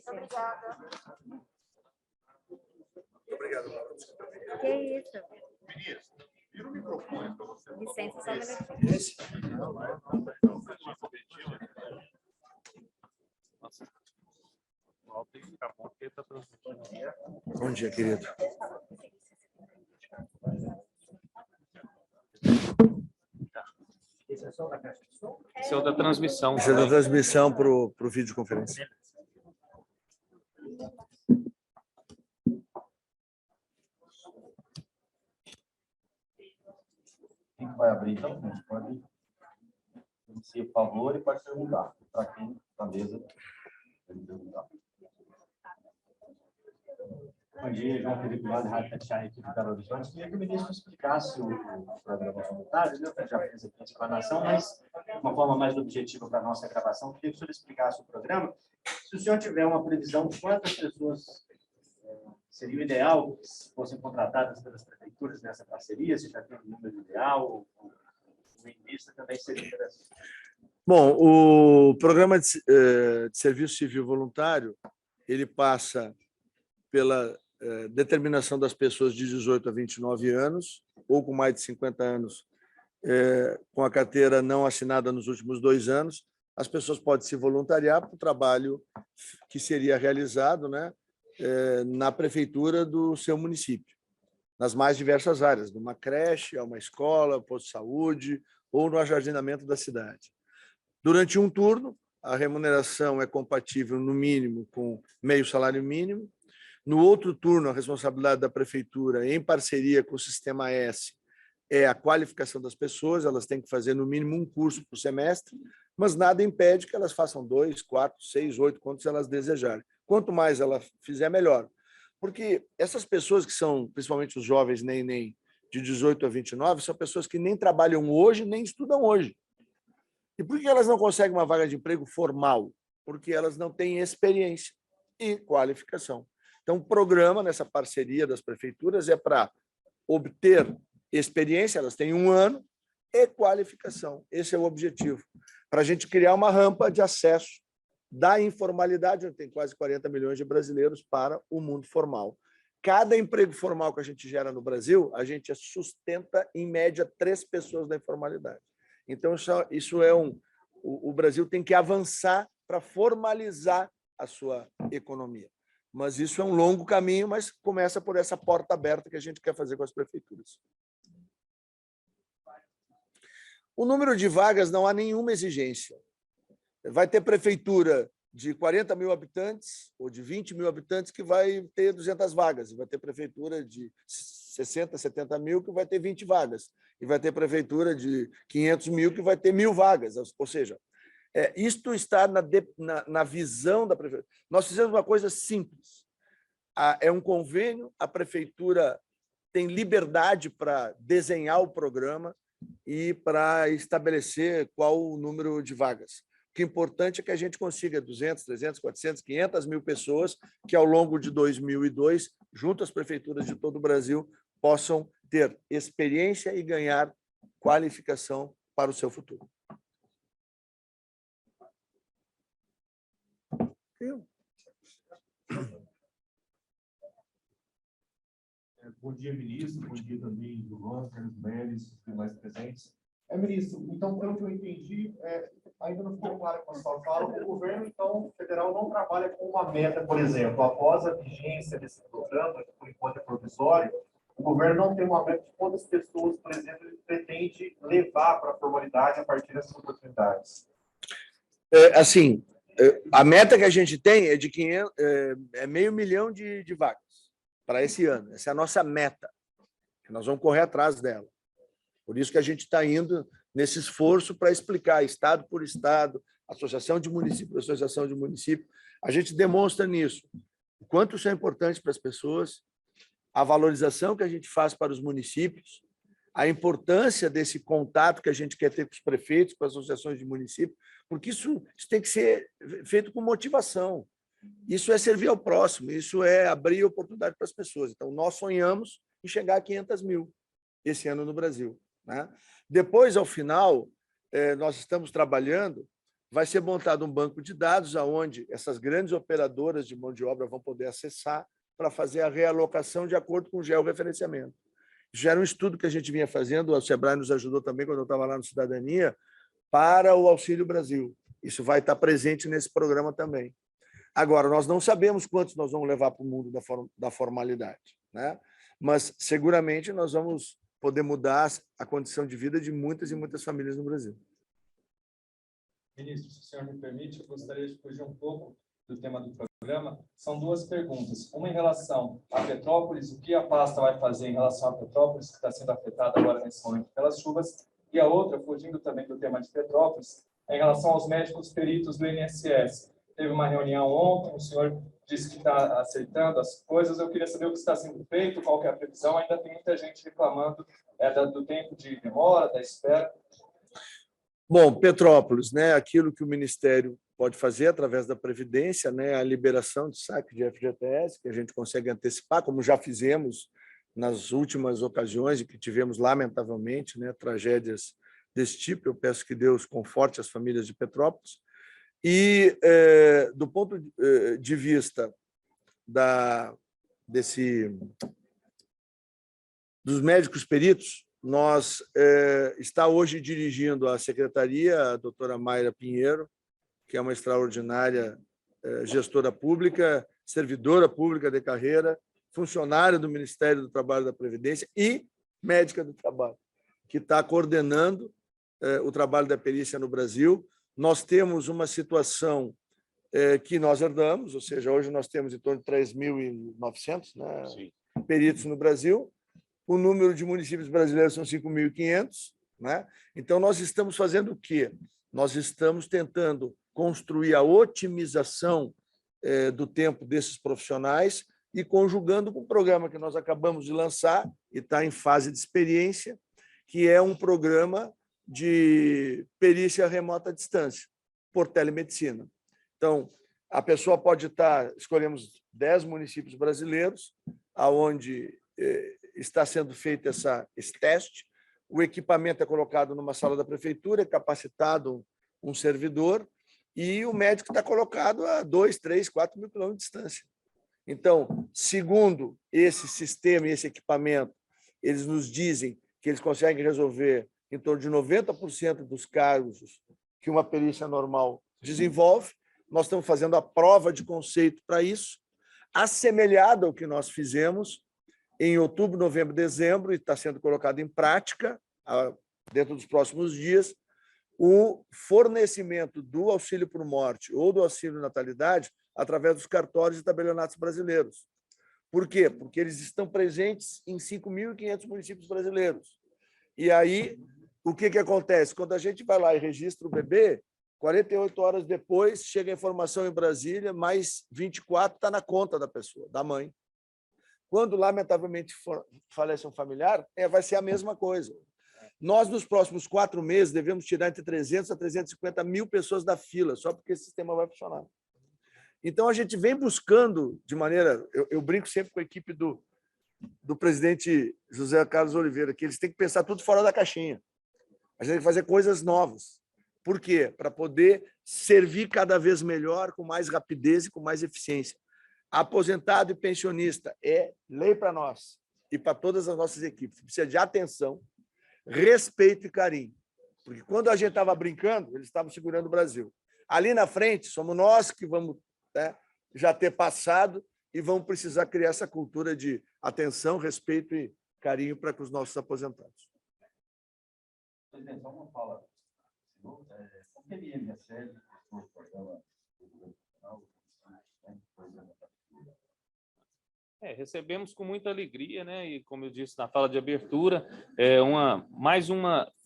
Obrigada. Muito obrigado, Laura. Que isso? Ministro, vira o microfone para você. Licença, só um minutinho. Esse? Bom dia, querido. Esse é o da transmissão. Esse é da transmissão para o videoconferência. quem vai abrir, então? A gente pode iniciar, por favor, e pode perguntar. Para quem está na mesa, pode perguntar. Bom dia, João Felipe Vale, Rádio Tatiaia, aqui de Belo Horizonte. Queria que o ministro explicasse o programa voluntário, né? Já fez aqui a explanação, mas de uma forma mais objetiva para a nossa gravação, queria que o senhor explicasse o programa. Se o senhor tiver uma previsão de quantas pessoas seria o ideal que fossem contratadas pelas prefeituras nessa parceria, se já tem um número ideal, ou em vista também seria interessante. Bom, o programa de serviço civil voluntário, ele passa pela determinação das pessoas de 18 a 29 anos, ou com mais de 50 anos, com a carteira não assinada nos últimos 2 anos. As pessoas podem se voluntariar para o trabalho que seria realizado, né, na prefeitura do seu município, nas mais diversas áreas, numa creche, uma escola, posto de saúde, ou no ajardinamento da cidade. Durante um turno, a remuneração é compatível, no mínimo, com meio salário mínimo. No outro turno, a responsabilidade da prefeitura, em parceria com o Sistema S, é a qualificação das pessoas. Elas têm que fazer, no mínimo, um curso por semestre, mas nada impede que elas façam 2, 4, 6, 8, quantos elas desejarem. Quanto mais ela fizer, melhor. Porque essas pessoas que são, principalmente os jovens nem de 18 a 29, são pessoas que nem trabalham hoje, nem estudam hoje. E por que elas não conseguem uma vaga de emprego formal? Porque elas não têm experiência e qualificação. Então, o programa, nessa parceria das prefeituras, é para obter experiência, elas têm 1 ano, e qualificação. Esse é o objetivo, para a gente criar uma rampa de acesso da informalidade, onde tem quase 40 milhões de brasileiros, para o mundo formal. Cada emprego formal que a gente gera no Brasil, a gente sustenta, em média, 3 pessoas da informalidade. Então, isso é o Brasil tem que avançar para formalizar a sua economia. Mas isso é um longo caminho, mas começa por essa porta aberta que a gente quer fazer com as prefeituras. O número de vagas, não há nenhuma exigência. Vai ter prefeitura de 40 mil habitantes ou de 20 mil habitantes que vai ter 200 vagas. Vai ter prefeitura de 60, 70 mil que vai ter 20 vagas. E vai ter prefeitura de 500 mil que vai ter 1.000 vagas. Ou seja, isto está na visão da prefeitura. Nós fizemos uma coisa simples. É um convênio, a prefeitura tem liberdade para desenhar o programa e para estabelecer qual o número de vagas. O que é importante é que a gente consiga 200, 300, 400, 500 mil pessoas que, ao longo de 2002, junto às prefeituras de todo o Brasil, possam ter experiência e ganhar qualificação para o seu futuro. Bom dia, ministro. Bom dia também, João, Carlos Meles, os demais presentes. Ministro, então, pelo que eu entendi, ainda não ficou claro com a sua fala, o governo, então, federal não trabalha com uma meta, por exemplo, após a vigência desse programa, que por enquanto é provisório, o governo não tem uma meta de quantas pessoas, por exemplo, ele pretende levar para a formalidade a partir dessas oportunidades. Assim, a meta que a gente tem é de 500, 500 mil de vagas para esse ano. Essa é a nossa meta. Nós vamos correr atrás dela. Por isso que a gente está indo nesse esforço para explicar, estado por estado, associação de município por associação de município. A gente demonstra nisso o quanto isso é importante para as pessoas, a valorização que a gente faz para os municípios, a importância desse contato que a gente quer ter com os prefeitos, com as associações de município, porque isso tem que ser feito com motivação. Isso é servir ao próximo, isso é abrir oportunidade para as pessoas. Então, nós sonhamos em chegar a 500 mil esse ano no Brasil, né? Depois, ao final, nós estamos trabalhando, vai ser montado um banco de dados onde essas grandes operadoras de mão de obra vão poder acessar para fazer a realocação de acordo com o georreferenciamento. Já era um estudo que a gente vinha fazendo, o Sebrae nos ajudou também quando eu estava lá no Cidadania, para o Auxílio Brasil. Isso vai estar presente nesse programa também. Agora, nós não sabemos quantos nós vamos levar para o mundo da formalidade, né? Mas, seguramente, nós vamos poder mudar a condição de vida de muitas e muitas famílias no Brasil. Ministro, se o senhor me permite, eu gostaria de fugir um pouco do tema do programa. São duas perguntas. Uma em relação a Petrópolis, o que a pasta vai fazer em relação a Petrópolis, que está sendo afetada agora nesse momento pelas chuvas, e a outra, fugindo também do tema de Petrópolis, é em relação aos médicos peritos do INSS. Teve uma reunião ontem, o senhor disse que está acertando as coisas. Eu queria saber o que está sendo feito, qual que é a previsão. Ainda tem muita gente reclamando do tempo de demora, da espera. Bom, Petrópolis, né? Aquilo que o Ministério pode fazer através da Previdência, né? A liberação de saque de FGTS, que a gente consegue antecipar, como já fizemos nas últimas ocasiões e que tivemos, lamentavelmente, né? Tragédias desse tipo. Eu peço que Deus conforte as famílias de Petrópolis. E, do ponto de vista dos médicos peritos, nós está hoje dirigindo a secretaria a doutora Mayra Pinheiro, que é uma extraordinária gestora pública, servidora pública de carreira, funcionária do Ministério do Trabalho e da Previdência e médica do trabalho, que está coordenando o trabalho da perícia no Brasil. Nós temos uma situação que nós herdamos, ou seja, hoje nós temos em torno de 3.900, né, peritos no Brasil. O número de municípios brasileiros são 5.500, né? Então, nós estamos fazendo o quê? Nós estamos tentando construir a otimização do tempo desses profissionais e conjugando com o programa que nós acabamos de lançar e está em fase de experiência, que é um programa de perícia remota à distância, por telemedicina. Então, a pessoa pode escolhemos 10 municípios brasileiros, onde está sendo feito esse teste, o equipamento é colocado numa sala da prefeitura, é capacitado um servidor, e o médico está colocado a 2, 3, 4 mil quilômetros de distância. Então, segundo esse sistema e esse equipamento, eles nos dizem que eles conseguem resolver em torno de 90% dos casos que uma perícia normal desenvolve. Nós estamos fazendo a prova de conceito para isso, assemelhado ao que nós fizemos em outubro, novembro, dezembro, e está sendo colocado em prática, dentro dos próximos dias, o fornecimento do auxílio por morte ou do auxílio natalidade através dos cartórios e tabelionatos brasileiros. Por quê? Porque eles estão presentes em 5.500 municípios brasileiros. E aí, o que acontece? Quando a gente vai lá e registra o bebê, 48 horas depois, chega a informação em Brasília, mais 24 está na conta da pessoa, da mãe. Quando, lamentavelmente, falece um familiar, vai ser a mesma coisa. Nós, nos próximos 4 meses, devemos tirar entre 300 a 350 mil pessoas da fila, só porque esse sistema vai funcionar. Então, a gente vem buscando, de maneira... Eu brinco sempre com a equipe do presidente José Carlos Oliveira, que eles têm que pensar tudo fora da caixinha. A gente tem que fazer coisas novas. Por quê? Para poder servir cada vez melhor, com mais rapidez e com mais eficiência. Aposentado e pensionista é lei para nós e para todas as nossas equipes. Precisa de atenção, respeito e carinho. Porque quando a gente estava brincando, eles estavam segurando o Brasil. Ali na frente, somos nós que vamos já ter passado e vamos precisar criar essa cultura de atenção, respeito carinho para com os nossos aposentados. Presidente, só uma fala. Como que ele recebe o programa do governo federal? Recebemos com muita alegria, né? E como eu disse na fala de abertura,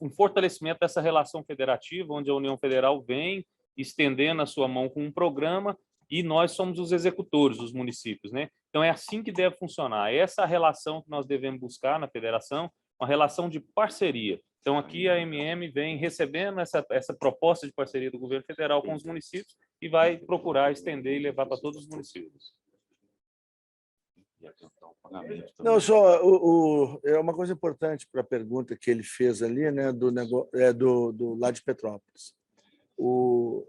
um fortalecimento dessa relação federativa, onde a União Federal vem estendendo a sua mão com um programa e nós somos os executores, os municípios, né? Então é assim que deve funcionar. Essa relação que nós devemos buscar na federação, uma relação de parceria. Então aqui a MM vem recebendo essa proposta de parceria do governo federal com os municípios e vai procurar estender e levar para todos os municípios. Não, só é uma coisa importante para a pergunta que ele fez ali, né, do lado de Petrópolis. O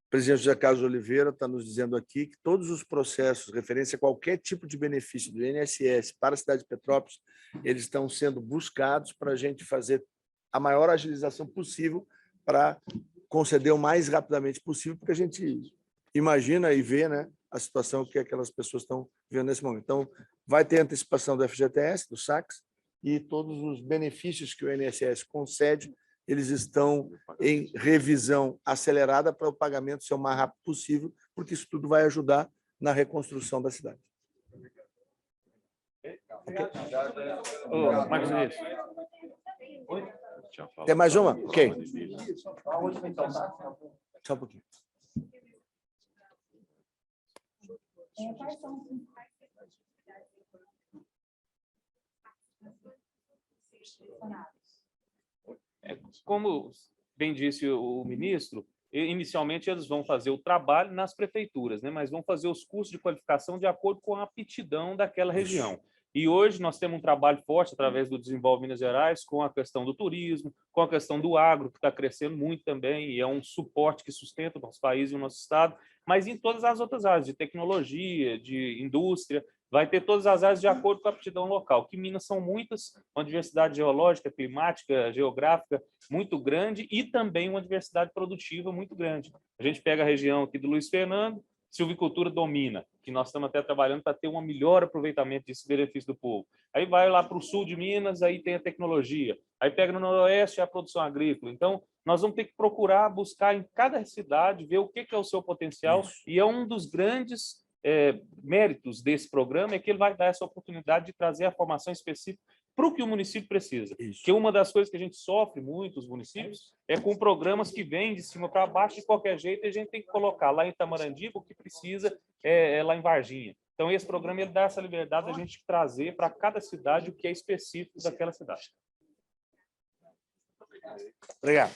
presidente José Carlos Oliveira está nos dizendo aqui que todos os processos referentes a qualquer tipo de benefício do INSS para a cidade de Petrópolis, eles estão sendo buscados para a gente fazer a maior agilização possível para conceder o mais rapidamente possível, porque a gente imagina e vê, né, a situação que aquelas pessoas estão vivendo nesse momento. Então, vai ter antecipação do FGTS, do SACS, e todos os benefícios que o INSS concede, eles estão em revisão acelerada para o pagamento ser o mais rápido possível, porque isso tudo vai ajudar na reconstrução da cidade. Marcos Vinícius. Tem mais uma? Ok. Só um pouquinho. Quais são os principais Como bem disse o ministro, inicialmente eles vão fazer o trabalho nas prefeituras, né? Mas vão fazer os cursos de qualificação de acordo com a aptidão daquela região. E hoje nós temos um trabalho forte através do Desenvolve Minas Gerais com a questão do turismo, com a questão do agro, que está crescendo muito também, e é um suporte que sustenta o nosso país e o nosso estado, mas em todas as outras áreas, de tecnologia, de indústria, vai ter todas as áreas de acordo com a aptidão local, que Minas são muitas, uma diversidade geológica, climática, geográfica muito grande e também uma diversidade produtiva muito grande. A gente pega a região aqui do Luiz Fernando, silvicultura domina, que nós estamos até trabalhando para ter um melhor aproveitamento desse benefício do povo. Aí vai lá para o sul de Minas, aí tem a tecnologia. Aí pega no noroeste a produção agrícola. Então, nós vamos ter que procurar buscar em cada cidade, ver o que é o seu potencial. Isso. E é um dos grandes méritos desse programa, é que ele vai dar essa oportunidade de trazer a formação específica para o que o município precisa. Isso. Que uma das coisas que a gente sofre muito, os municípios, é com programas que vêm de cima para baixo de qualquer jeito, e a gente tem que colocar lá em Itamarandi o que precisa lá em Varginha. Então, esse programa ele dá essa liberdade da gente trazer para cada cidade o que é específico daquela cidade. Obrigado.